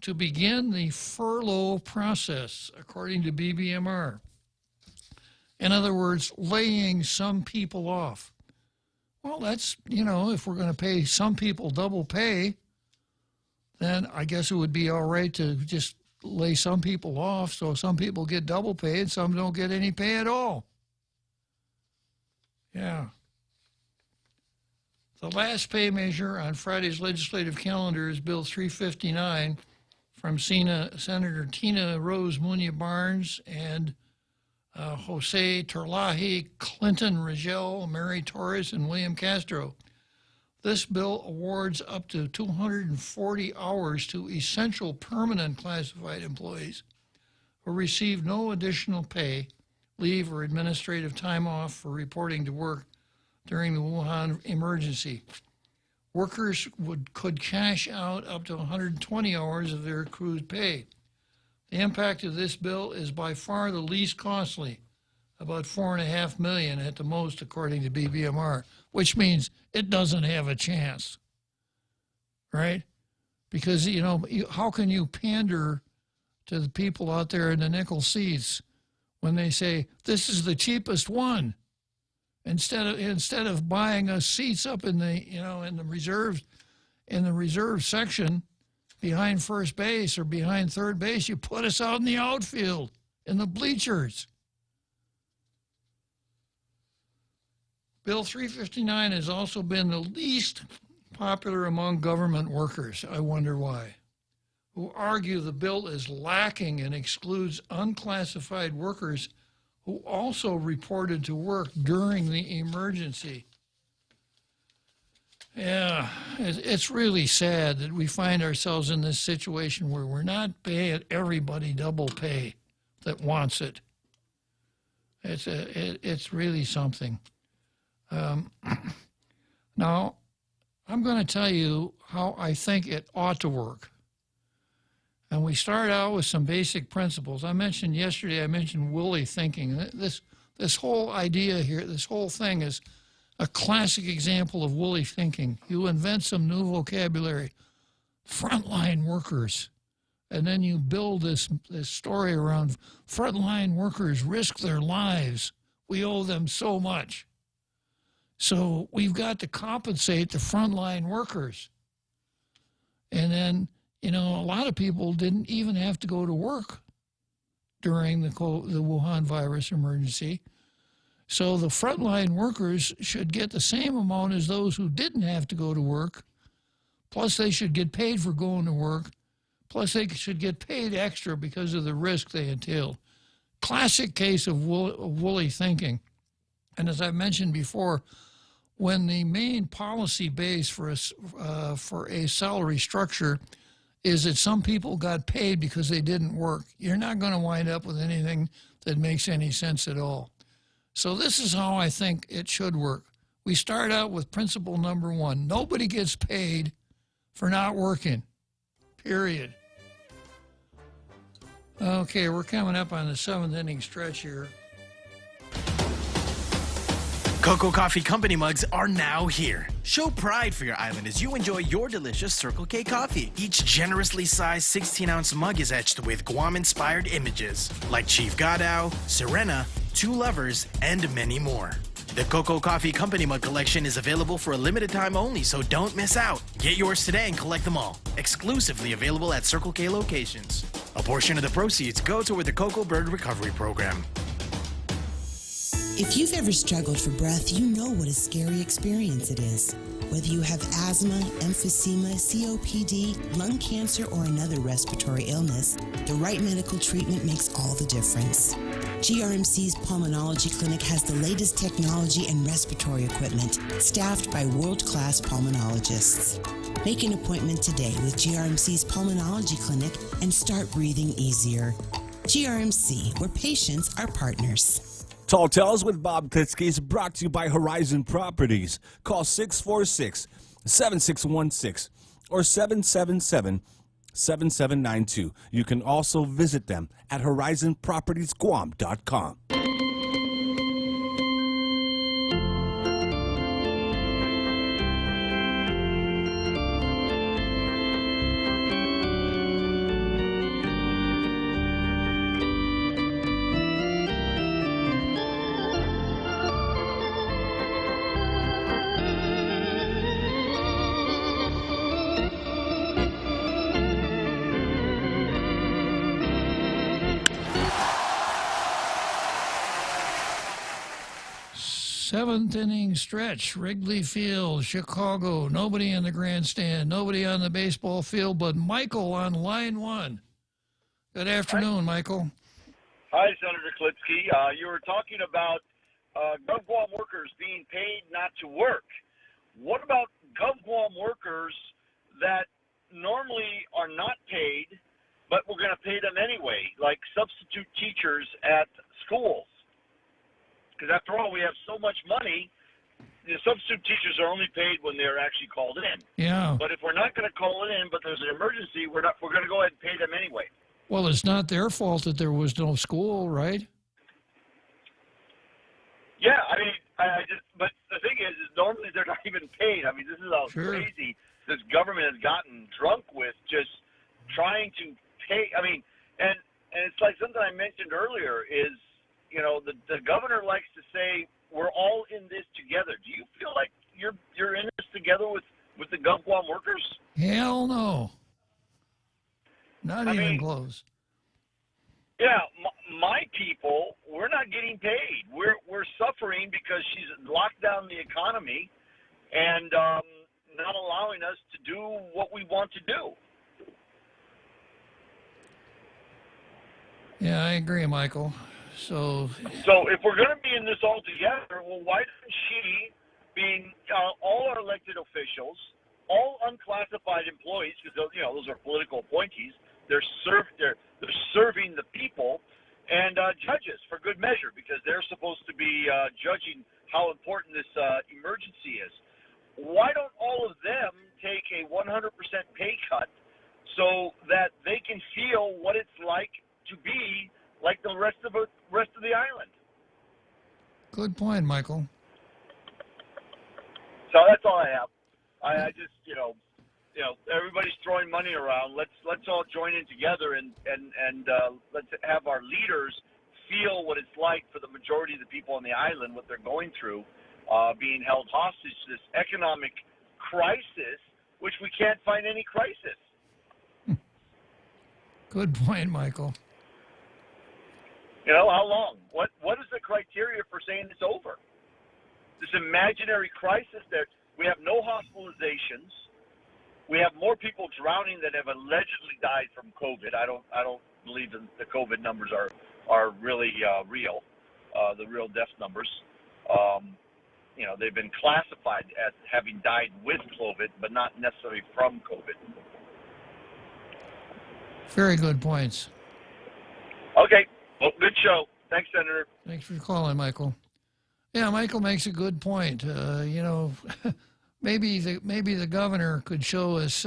Speaker 12: to begin the furlough process, according to BBMR. In other words, laying some people off. Well, that's, if we're going to pay some people double pay, then I guess it would be all right to just lay some people off so some people get double pay and some don't get any pay at all. Yeah. The last pay measure on Friday's legislative calendar is Bill 359 from Senator Tina Rose Munya Barnes and Jose Terlaje, Clinton Rigel, Mary Torres, and William Castro. This bill awards up to 240 hours to essential permanent classified employees who receive no additional pay, leave, or administrative time off for reporting to work during the Wuhan emergency. Workers could cash out up to 120 hours of their accrued pay. The impact of this bill is by far the least costly, about $4.5 million at the most, according to BBMR, which means it doesn't have a chance, right? Because, you know, how can you pander to the people out there in the nickel seats when they say, this is the cheapest one? Instead of buying us seats up in the, you know, in the reserve section behind first base or behind third base, you put us out in the outfield, in the bleachers. Bill 359 has also been the least popular among government workers. I wonder why. Who argue the bill is lacking and excludes unclassified workers who also reported to work during the emergency. Yeah, it's really sad that we find ourselves in this situation where we're not paying everybody double pay that wants it. It's really something. Now, I'm going to tell you how I think it ought to work. And we start out with some basic principles. I mentioned woolly thinking. This whole idea here, this whole thing is a classic example of woolly thinking. You invent some new vocabulary, frontline workers, and then you build this story around frontline workers risk their lives. We owe them so much. So we've got to compensate the frontline workers. And then, you know, a lot of people didn't even have to go to work during the Wuhan virus emergency. So the frontline workers should get the same amount as those who didn't have to go to work, plus they should get paid for going to work, plus they should get paid extra because of the risk they entailed. Classic case of woolly thinking. And as I mentioned before, when the main policy base for a salary structure is that some people got paid because they didn't work, you're not going to wind up with anything that makes any sense at all. So this is how I think it should work. We start out with principle number one. Nobody gets paid for not working, period. Okay, we're coming up on the seventh inning stretch here.
Speaker 6: Cocoa Coffee Company mugs are now here. Show pride for your island as you enjoy your delicious Circle K coffee. Each generously sized 16-ounce mug is etched with Guam-inspired images like Chief Gadao, Serena, Two Lovers, and many more. The Cocoa Coffee Company mug collection is available for a limited time only, so don't miss out. Get yours today and collect them all. Exclusively available at Circle K locations. A portion of the proceeds go toward the Cocoa Bird Recovery Program.
Speaker 8: If you've ever struggled for breath, you know what a scary experience it is. Whether you have asthma, emphysema, COPD, lung cancer, or another respiratory illness, the right medical treatment makes all the difference. GRMC's Pulmonology Clinic has the latest technology and respiratory equipment, staffed by world-class pulmonologists. Make an appointment today with GRMC's Pulmonology Clinic and start breathing easier. GRMC, where patients are partners.
Speaker 10: Tall Tales with Bob Klitzkie is brought to you by Horizon Properties. Call 646-7616 or 777-7792. You can also visit them at horizonpropertiesguam.com.
Speaker 12: Seventh inning stretch, Wrigley Field, Chicago. Nobody in the grandstand, nobody on the baseball field, but Michael on line one. Good afternoon, Michael.
Speaker 11: Hi, Senator Klitzkie. You were talking about GovGuam workers being paid not to work. What about GovGuam workers that normally are not paid, but we're going to pay them anyway, like substitute teachers at schools? Because after all, we have so much money. The substitute teachers are only paid when they're actually called in.
Speaker 12: Yeah.
Speaker 11: But if we're not going to call it in, but there's an emergency, we're going to go ahead and pay them anyway.
Speaker 12: Well, it's not their fault that there was no school, right?
Speaker 11: Yeah, I mean, but the thing is normally they're not even paid. I mean, this is how crazy this government has gotten drunk with just trying to pay. I mean, and it's like something I mentioned earlier is, you know, the governor likes to say we're all in this together. Do you feel like you're in this together with the GovGuam workers?
Speaker 12: Hell no. Not even close.
Speaker 11: Yeah, my people, we're not getting paid. We're suffering because she's locked down the economy and not allowing us to do what we want to do.
Speaker 12: Yeah, I agree, Michael. So
Speaker 11: if we're going to be in this all together, well, why doesn't she, being all our elected officials, all unclassified employees, because those are political appointees, they're serving the people, and judges for good measure, because they're supposed to be judging how important this emergency is. Why don't all of them take a 100% pay cut so that they can feel what it's like to be like the rest of the island?
Speaker 12: Good point, Michael.
Speaker 11: So that's all I have. I just, everybody's throwing money around. Let's all join in together and let's have our leaders feel what it's like for the majority of the people on the island, what they're going through, being held hostage to this economic crisis, which we can't find any crisis.
Speaker 12: Good point, Michael.
Speaker 11: How long? What is the criteria for saying it's over? This imaginary crisis that we have no hospitalizations. We have more people drowning that have allegedly died from COVID. I don't believe the COVID numbers are really real, the real death numbers. They've been classified as having died with COVID, but not necessarily from COVID.
Speaker 12: Very good points.
Speaker 11: Okay. Well, good show. Thanks, Senator.
Speaker 12: Thanks for calling, Michael. Yeah, Michael makes a good point. Maybe the governor could show us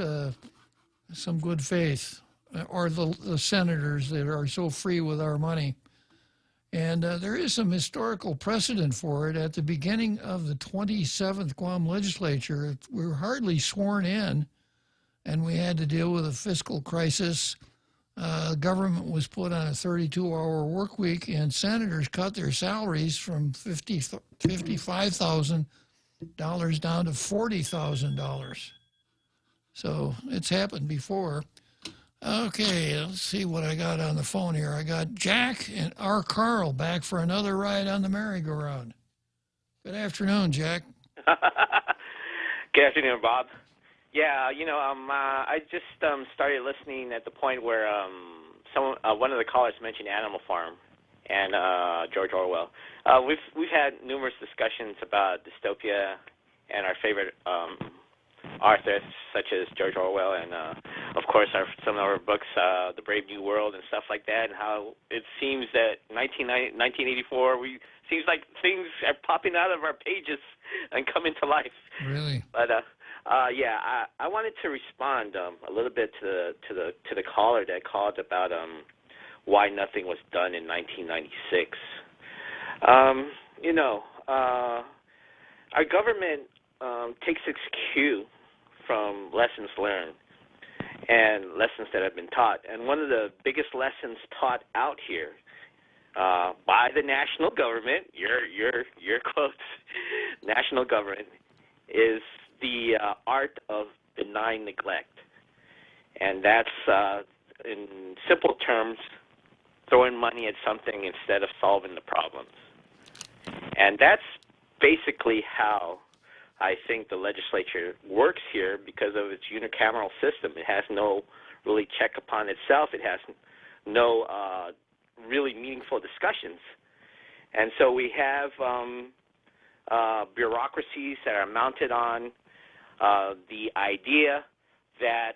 Speaker 12: some good faith, or the senators that are so free with our money. And there is some historical precedent for it. At the beginning of the 27th Guam legislature, we were hardly sworn in, and we had to deal with a fiscal crisis. Government was put on a 32-hour work week, and senators cut their salaries from $55,000 down to $40,000. So it's happened before. Okay, let's see what I got on the phone here. I got Jack and our Carl back for another ride on the merry-go-round. Good afternoon, Jack.
Speaker 13: Good afternoon, Bob. Yeah, I just started listening at the point where one of the callers mentioned Animal Farm and George Orwell. We've had numerous discussions about dystopia and our favorite authors such as George Orwell and, of course, some of our books, The Brave New World and stuff like that, and how it seems that 1984, seems like things are popping out of our pages and coming to life.
Speaker 12: Really?
Speaker 13: But I wanted to respond a little bit to the caller that called about why nothing was done in 1996. Our government takes its cue from lessons learned and lessons that have been taught. And one of the biggest lessons taught out here by the national government, your quotes, national government, is the art of benign neglect. And that's, in simple terms, throwing money at something instead of solving the problems. And that's basically how I think the legislature works here because of its unicameral system. It has no really check upon itself. It has no really meaningful discussions. And so we have bureaucracies that are mounted on the idea that,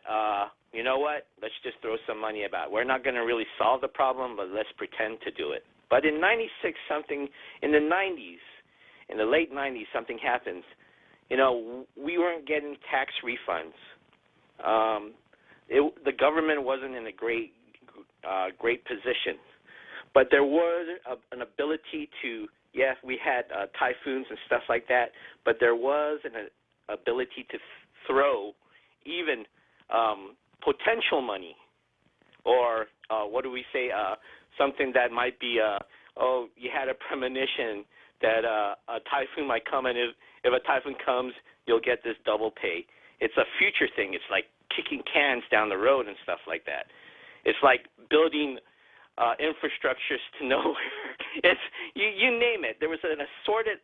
Speaker 13: you know what, let's just throw some money about it. We're not going to really solve the problem, but let's pretend to do it. But in in the 90s, in the late 90s, something happens. You know, we weren't getting tax refunds. The government wasn't in a great position. But there was an ability to, yes, we had typhoons and stuff like that, but there was an ability to throw even potential money, or what do we say, something that might be, you had a premonition that a typhoon might come, and if a typhoon comes, you'll get this double pay. It's a future thing. It's like kicking cans down the road and stuff like that. It's like building infrastructures to nowhere. It's you name it. There was an assorted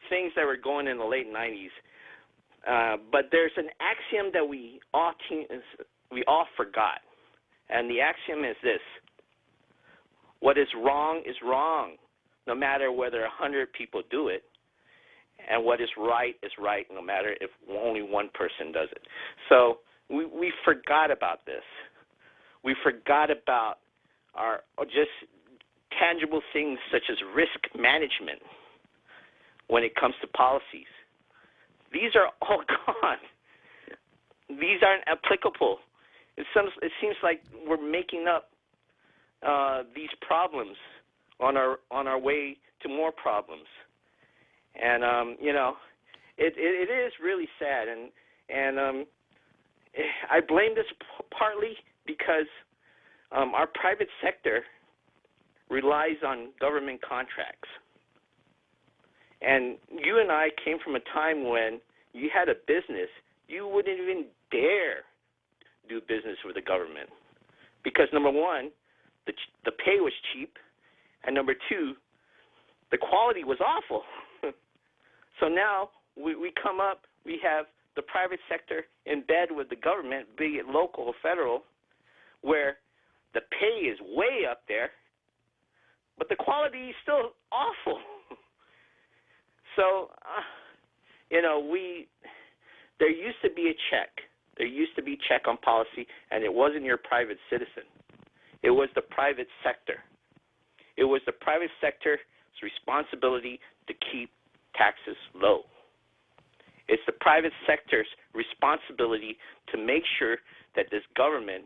Speaker 13: things that were going in the late 90s. But there's an axiom that we all forgot, and the axiom is this: what is wrong, no matter whether 100 people do it, and what is right, no matter if only one person does it. So we forgot about this. We forgot about our just tangible things such as risk management when it comes to policies. These are all gone. These aren't applicable. It seems like we're making up these problems on our way to more problems, and it is really sad, and I blame this partly because our private sector relies on government contracts. And you and I came from a time when you had a business, you wouldn't even dare do business with the government. Because, number one, the pay was cheap, and number two, the quality was awful. So now we come up, we have the private sector in bed with the government, be it local or federal, where the pay is way up there, but the quality is still awful. So, there used to be a check. There used to be check on policy, and it wasn't your private citizen. It was the private sector. It was the private sector's responsibility to keep taxes low. It's the private sector's responsibility to make sure that this government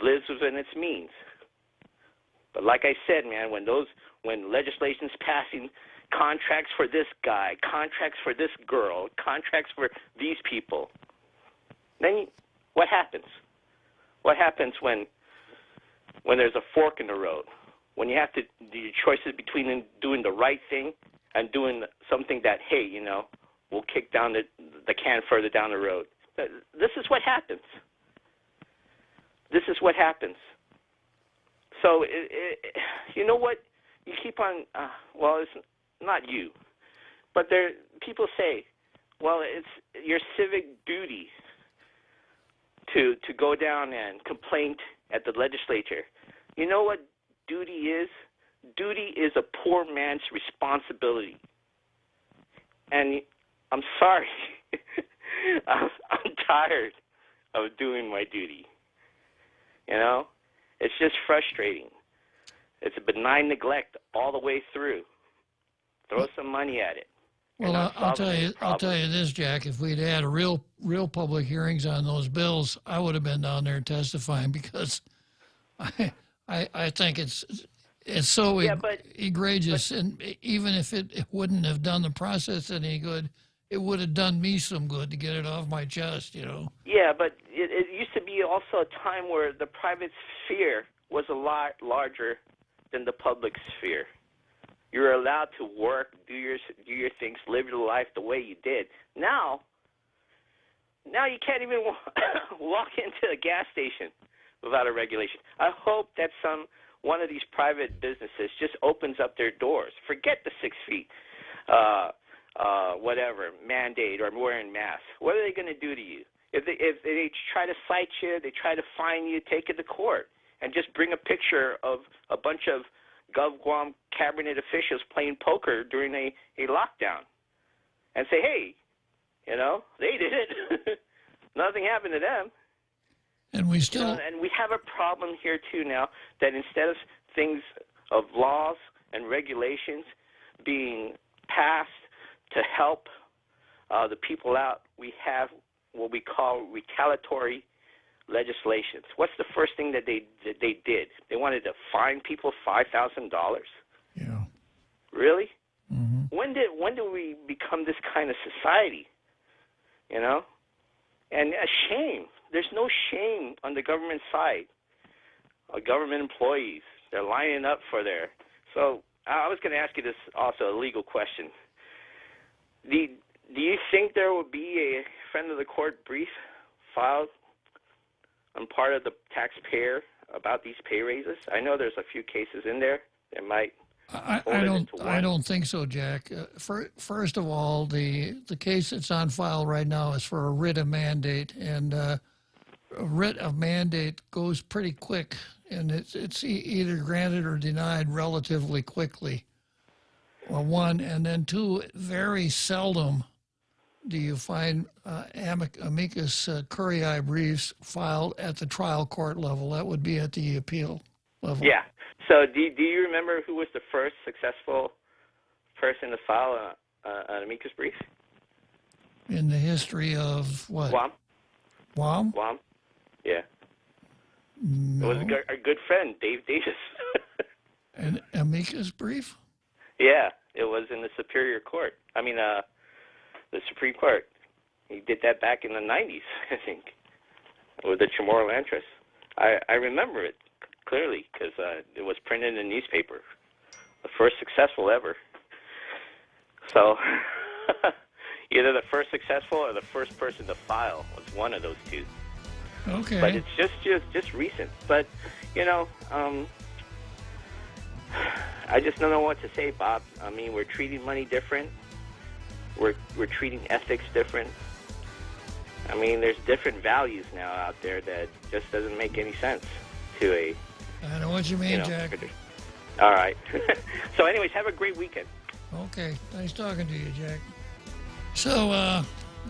Speaker 13: lives within its means. But like I said, man, when legislation's passing, contracts for this guy, contracts for this girl, contracts for these people, then what happens? What happens when there's a fork in the road? When you have to do your choices between doing the right thing and doing something that, hey, will kick down the can further down the road. This is what happens. This is what happens. So, you know what? You keep on, it's not you, but people say, well, it's your civic duty to go down and complain at the legislature. You know what duty is? Duty is a poor man's responsibility. And I'm sorry. I'm tired of doing my duty. It's just frustrating. It's a benign neglect all the way through. Throw some money at it.
Speaker 12: Well, I'll tell you this, Jack. If we'd had a real public hearings on those bills, I would have been down there testifying, because I think it's so egregious, and even if it wouldn't have done the process any good, it would have done me some good to get it off my chest,
Speaker 13: Yeah, but it used to be also a time where the private sphere was a lot larger than the public sphere. You were allowed to work, do your things, live your life the way you did. Now you can't even walk into a gas station without a regulation. I hope that one of these private businesses just opens up their doors. Forget the 6 feet, whatever, mandate or wearing masks. What are they going to do to you? If they try to cite you, they try to fine you, take it to court. and just bring a picture of a bunch of GovGuam cabinet officials playing poker during a lockdown and say, hey, you know, they did it. Nothing happened to them.
Speaker 12: And we still...
Speaker 13: You know, and we have a problem here, too, now, that instead of things of laws and regulations being passed to help the people out, we have what we call retaliatory legislations. What's the first thing that they did? They wanted to fine people $5,000.
Speaker 12: Yeah.
Speaker 13: Really?
Speaker 12: Mm-hmm.
Speaker 13: When did we become this kind of society? You know? And a shame. There's no shame on the government side. Government employees, they're lining up for their... So I was going to ask you this also, a legal question. Do you think there will be a friend of the court brief filed on part of the taxpayer about these pay raises? I know there's a few cases in there that might...
Speaker 12: I don't think so, Jack. First of all, the case that's on file right now is for a writ of mandate, and a writ of mandate goes pretty quick, and it's either granted or denied relatively quickly. Well, one, and then two, very seldom do you find amicus curiae briefs filed at the trial court level. That would be at the appeal level.
Speaker 13: Yeah. So do you remember who was the first successful person to file an amicus brief?
Speaker 12: In the history of what?
Speaker 13: Guam.
Speaker 12: Guam?
Speaker 13: Guam. Yeah.
Speaker 12: No.
Speaker 13: It was our good friend, Dave Davis.
Speaker 12: An amicus brief?
Speaker 13: Yeah, it was in the Superior Court. I mean, the Supreme Court. He did that back in the 90s, I think, with the Chamorro land trust. I remember it clearly because it was printed in the newspaper. The first successful ever. So either the first successful or the first person to file was one of those two.
Speaker 12: Okay.
Speaker 13: But it's just recent. But, you know, I just don't know what to say, Bob. I mean, we're treating money different. We're treating ethics different. I mean, there's different values now out there that just doesn't make any sense to a...
Speaker 12: I know what you mean, Jack.
Speaker 13: All right. So anyways, have a great weekend.
Speaker 12: Okay. Nice talking to you, Jack. So,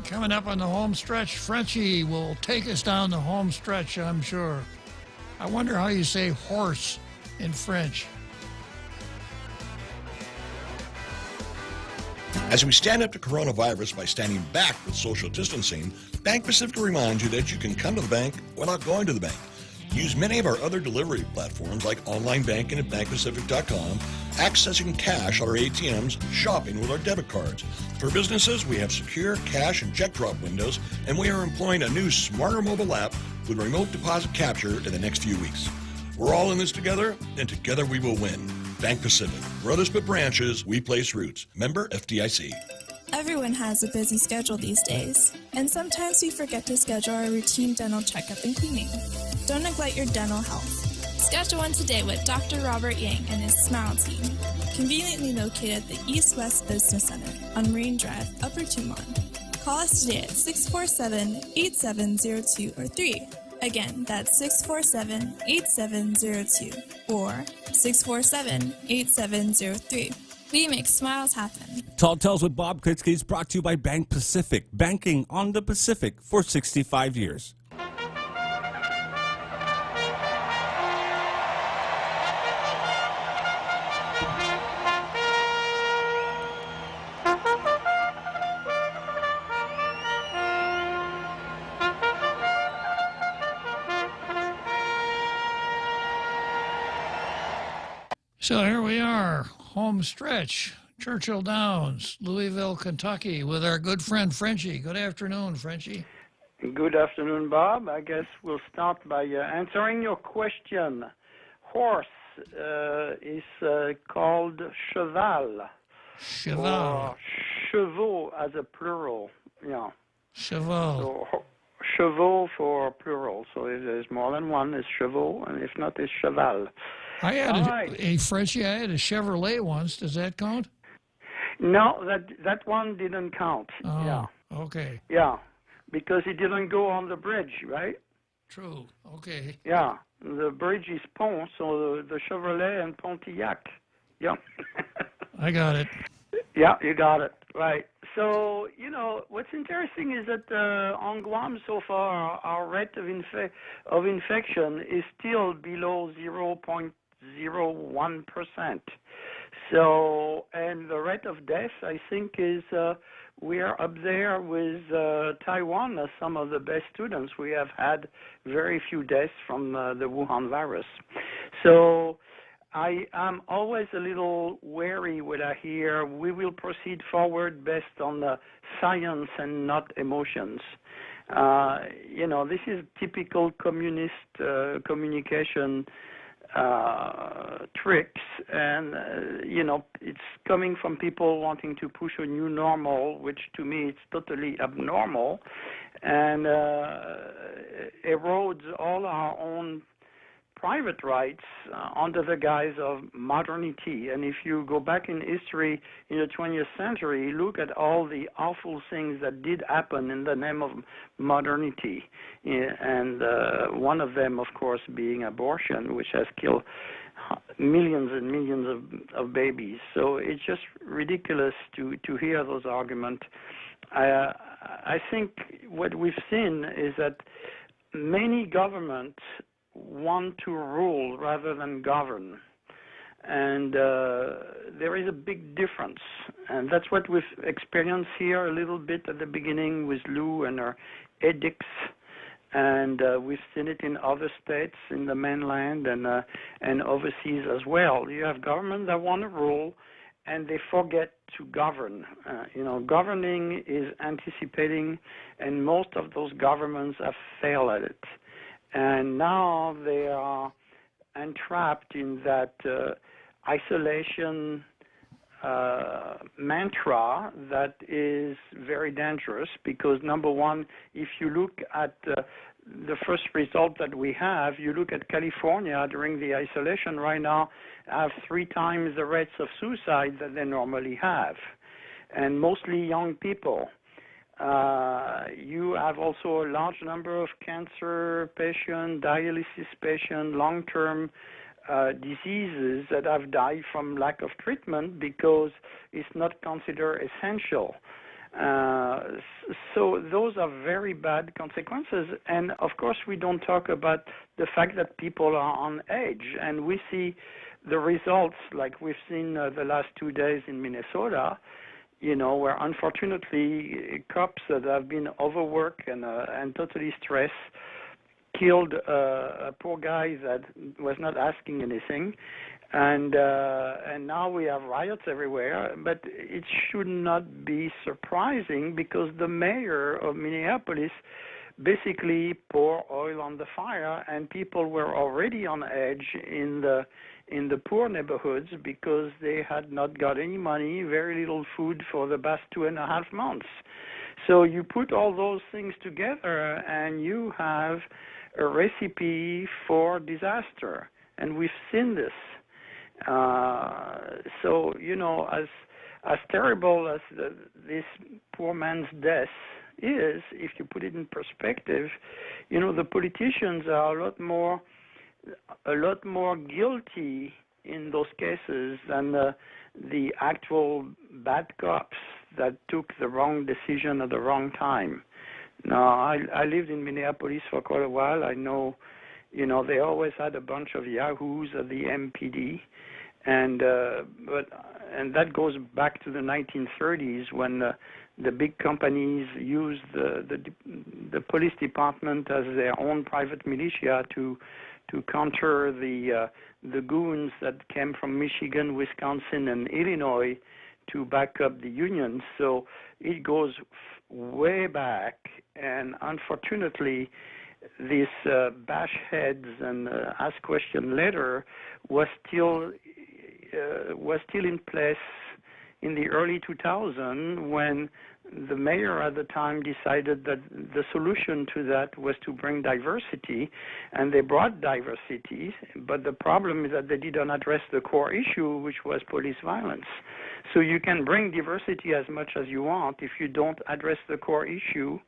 Speaker 12: coming up on the home stretch, Frenchie will take us down the home stretch, I'm sure. I wonder how you say horse in French.
Speaker 23: As we stand up to coronavirus by standing back with social distancing, Bank Pacific reminds you that you can come to the bank without going to the bank. Use many of our other delivery platforms like online banking at bankpacific.com, accessing cash at our ATMs, shopping with our debit cards. For businesses, we have secure cash and check drop windows, and we are employing a new smarter mobile app with remote deposit capture in the next few weeks. We're all in this together, and together we will win. Bank Pacific. Where others put branches, we place roots. Member FDIC.
Speaker 14: Everyone has a busy schedule these days, and sometimes we forget to schedule our routine dental checkup and cleaning. Don't neglect your dental health. Schedule one today with Dr. Robert Yang and his Smile Team, conveniently located at the East West Business Center on Marine Drive, Upper Tumon. Call us today at 647-8702 or 3. Again, that's 647-8702 or 647-8703. We make smiles happen.
Speaker 10: Tall Tales with Bob Klitzkie is brought to you by Bank Pacific, banking on the Pacific for 65 years.
Speaker 12: So here we are, home stretch, Churchill Downs, Louisville, Kentucky, with our good friend Frenchie. Good afternoon, Frenchie.
Speaker 15: Good afternoon, Bob. I guess we'll start by answering your question. Horse is called cheval.
Speaker 12: Cheval.
Speaker 15: Or chevaux as a plural. Yeah.
Speaker 12: Cheval.
Speaker 15: So, chevaux for plural. So if there's more than one, it's chevaux, and if not, it's cheval.
Speaker 12: I had a Frenchie. I had a Chevrolet once. Does that count?
Speaker 15: No, that one didn't count.
Speaker 12: Oh,
Speaker 15: yeah.
Speaker 12: Okay.
Speaker 15: Yeah, because it didn't go on the bridge, right?
Speaker 12: True. Okay.
Speaker 15: Yeah, the bridge is Pont, so the Chevrolet and Pontiac. Yeah.
Speaker 12: I got it.
Speaker 15: Yeah, you got it. Right. So, what's interesting is that on Guam so far, our rate of infection is still below 0.01%. So, and the rate of death, I think, is we are up there with Taiwan as some of the best students. We have had very few deaths from the Wuhan virus. So, I am always a little wary when I hear we will proceed forward based on the science and not emotions. This is typical communist communication tricks, and it's coming from people wanting to push a new normal, which to me it's totally abnormal, and erodes all our own private rights under the guise of modernity. And if you go back in history in the 20th century, look at all the awful things that did happen in the name of modernity. And one of them, of course, being abortion, which has killed millions and millions of babies. So it's just ridiculous to hear those arguments. I think what we've seen is that many governments want to rule rather than govern. And there is a big difference. And that's what we've experienced here a little bit at the beginning with Lou and her edicts. And we've seen it in other states in the mainland and overseas as well. You have governments that want to rule, and they forget to govern. Governing is anticipating, and most of those governments have failed at it. And now they are entrapped in that isolation mantra that is very dangerous because, number one, if you look at the first result that we have, you look at California during the isolation right now, have 3 times the rates of suicide that they normally have, and mostly young people. You have also a large number of cancer patients, dialysis patients, long-term diseases that have died from lack of treatment because it's not considered essential. So those are very bad consequences. And of course, we don't talk about the fact that people are on edge. And we see the results like we've seen the last 2 days in Minnesota, where unfortunately cops that have been overworked and totally stressed killed a poor guy that was not asking anything, and now we have riots everywhere. But it should not be surprising because the mayor of Minneapolis basically poured oil on the fire, and people were already on edge in the poor neighborhoods because they had not got any money, very little food for the past 2.5 months. So you put all those things together and you have a recipe for disaster. And we've seen this. So, as terrible as this poor man's death is, if you put it in perspective, the politicians are a lot more guilty in those cases than the actual bad cops that took the wrong decision at the wrong time. Now, I lived in Minneapolis for quite a while. I know, they always had a bunch of yahoos at the MPD, and that goes back to the 1930s when the big companies used the police department as their own private militia to counter the goons that came from Michigan, Wisconsin, and Illinois to back up the unions. So it goes way back, and unfortunately, this bash heads and ask question later was still in place in the early 2000s when the mayor at the time decided that the solution to that was to bring diversity, and they brought diversity, but the problem is that they didn't address the core issue, which was police violence. So you can bring diversity as much as you want. If you don't address the core issue,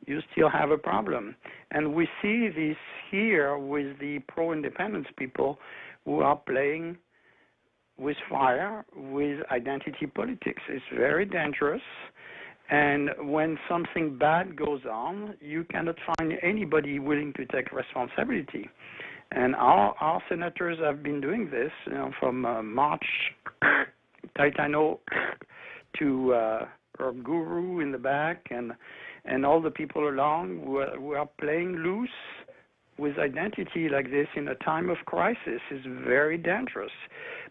Speaker 15: you still have a problem. And we see this here with the pro-independence people who are playing with fire, with identity politics. It's very dangerous. And when something bad goes on, you cannot find anybody willing to take responsibility. And our senators have been doing this, from March Taitano to our guru in the back and all the people along who are playing loose with identity like this in a time of crisis is very dangerous,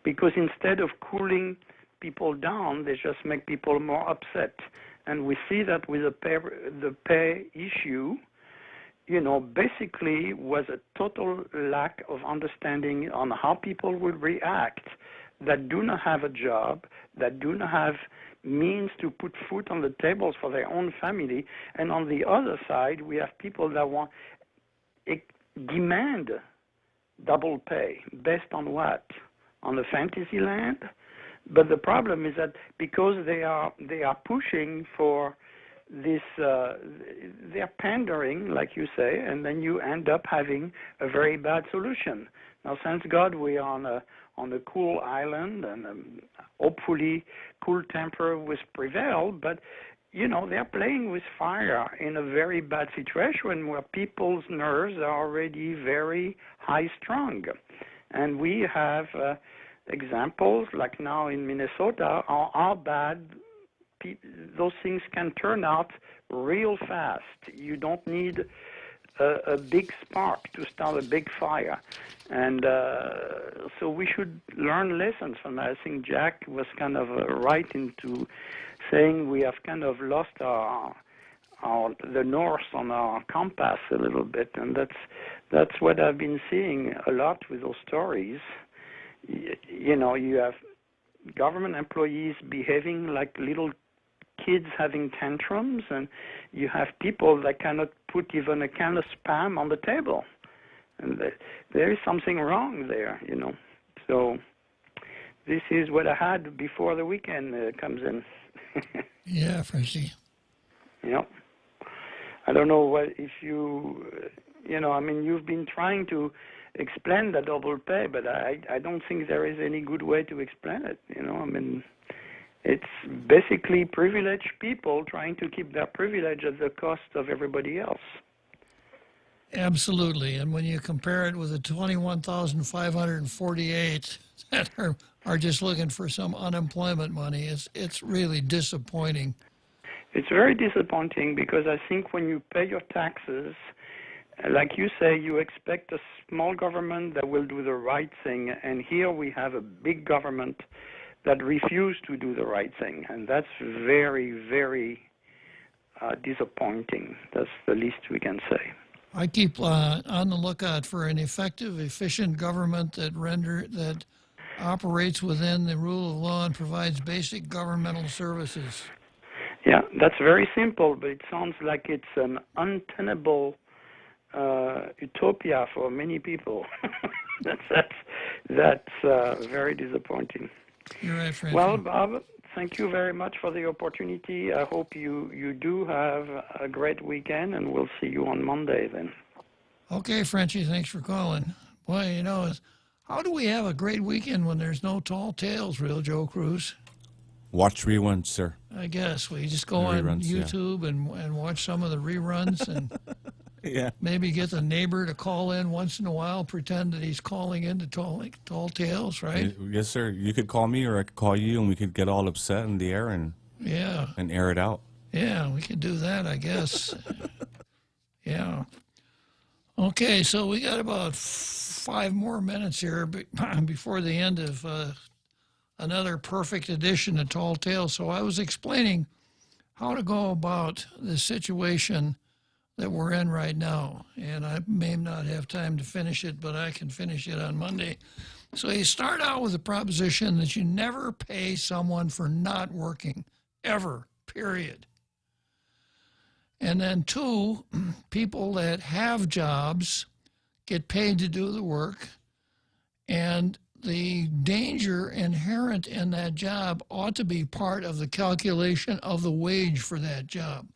Speaker 15: because instead of cooling people down, they just make people more upset. And we see that with the pay issue, basically was a total lack of understanding on how people will react that do not have a job, that do not have means to put food on the tables for their own family. And on the other side, we have people that demand double pay. Based on what? On the fantasy land? But the problem is that because they are pushing for this, they're pandering, like you say, and then you end up having a very bad solution. Now, thank God we are on a cool island, and hopefully cool temper will prevail, but they're playing with fire in a very bad situation where people's nerves are already very high-strung. And we have examples, like now in Minnesota, how bad those things can turn out real fast. You don't need a big spark to start a big fire. And so we should learn lessons from that. I think Jack was kind of right into saying we have kind of lost the north on our compass a little bit, and that's what I've been seeing a lot with those stories. You have government employees behaving like little kids having tantrums, and you have people that cannot put even a can of Spam on the table. And there is something wrong there, So this is what I had before the weekend comes in.
Speaker 12: Yeah, Frenchie.
Speaker 15: Yep. I don't know if you, you've been trying to explain the double pay, but I don't think there is any good way to explain it, It's basically privileged people trying to keep their privilege at the cost of everybody else.
Speaker 12: Absolutely. And when you compare it with the 21,548 that are just looking for some unemployment money, it's really disappointing.
Speaker 15: It's very disappointing, because I think when you pay your taxes, like you say, you expect a small government that will do the right thing. And here we have a big government that refused to do the right thing. And that's very, very disappointing. That's the least we can say.
Speaker 12: I keep on the lookout for an effective, efficient government that operates within the rule of law and provides basic governmental services.
Speaker 15: Yeah, that's very simple, but it sounds like it's an untenable utopia for many people. That's very disappointing.
Speaker 12: You're right, Francis.
Speaker 15: Well, Bob, thank you very much for the opportunity. I hope you do have a great weekend, and we'll see you on Monday then.
Speaker 12: Okay, Frenchie, thanks for calling. Boy, how do we have a great weekend when there's no tall tales, real Joe Cruz?
Speaker 10: Watch reruns, sir.
Speaker 12: I guess we just go on YouTube and watch some of the reruns and maybe get the neighbor to call in once in a while, pretend that he's calling into tall tales, right?
Speaker 10: Yes, sir. You could call me or I could call you, and we could get all upset in the air and air it out.
Speaker 12: Yeah, we could do that, I guess. Yeah. Okay, so we got about 5 more minutes here before the end of another perfect edition of Tall Tales. So I was explaining how to go about the situation that we're in right now. And I may not have time to finish it, but I can finish it on Monday. So you start out with the proposition that you never pay someone for not working, ever, period. And then 2, people that have jobs get paid to do the work, and the danger inherent in that job ought to be part of the calculation of the wage for that job.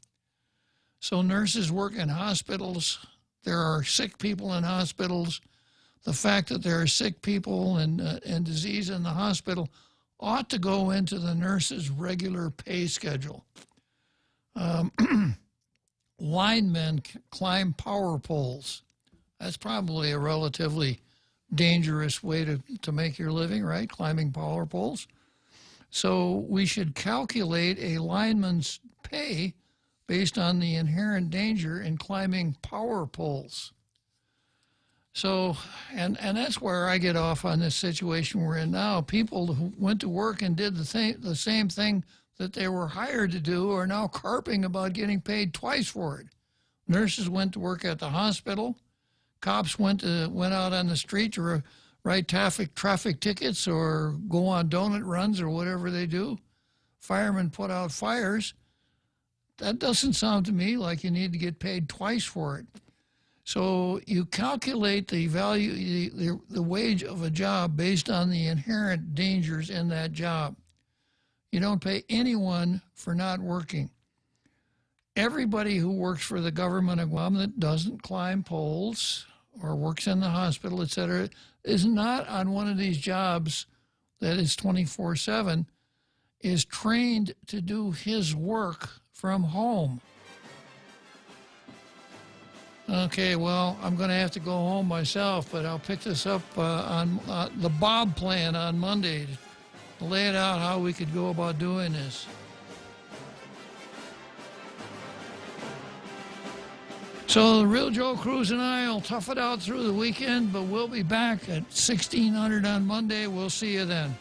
Speaker 12: So nurses work in hospitals. There are sick people in hospitals. The fact that there are sick people and disease in the hospital ought to go into the nurses' regular pay schedule. Linemen climb power poles. That's probably a relatively dangerous way to make your living, right? Climbing power poles. So we should calculate a lineman's pay based on the inherent danger in climbing power poles. So, and that's where I get off on this situation we're in now. People who went to work and did the same thing that they were hired to do are now carping about getting paid twice for it. Nurses went to work at the hospital. Cops went out on the street to write traffic tickets or go on donut runs or whatever they do. Firemen put out fires. That doesn't sound to me like you need to get paid twice for it. So you calculate the value, the wage of a job based on the inherent dangers in that job. You don't pay anyone for not working. Everybody who works for the government of Guam that doesn't climb poles or works in the hospital, et cetera, is not on one of these jobs that is 24/7, is trained to do his work from home. Okay, well, I'm going to have to go home myself, but I'll pick this up on the Bob plan on Monday to lay it out how we could go about doing this. So the Real Joe Cruz and I will tough it out through the weekend, but we'll be back at 1600 on Monday. We'll see you then.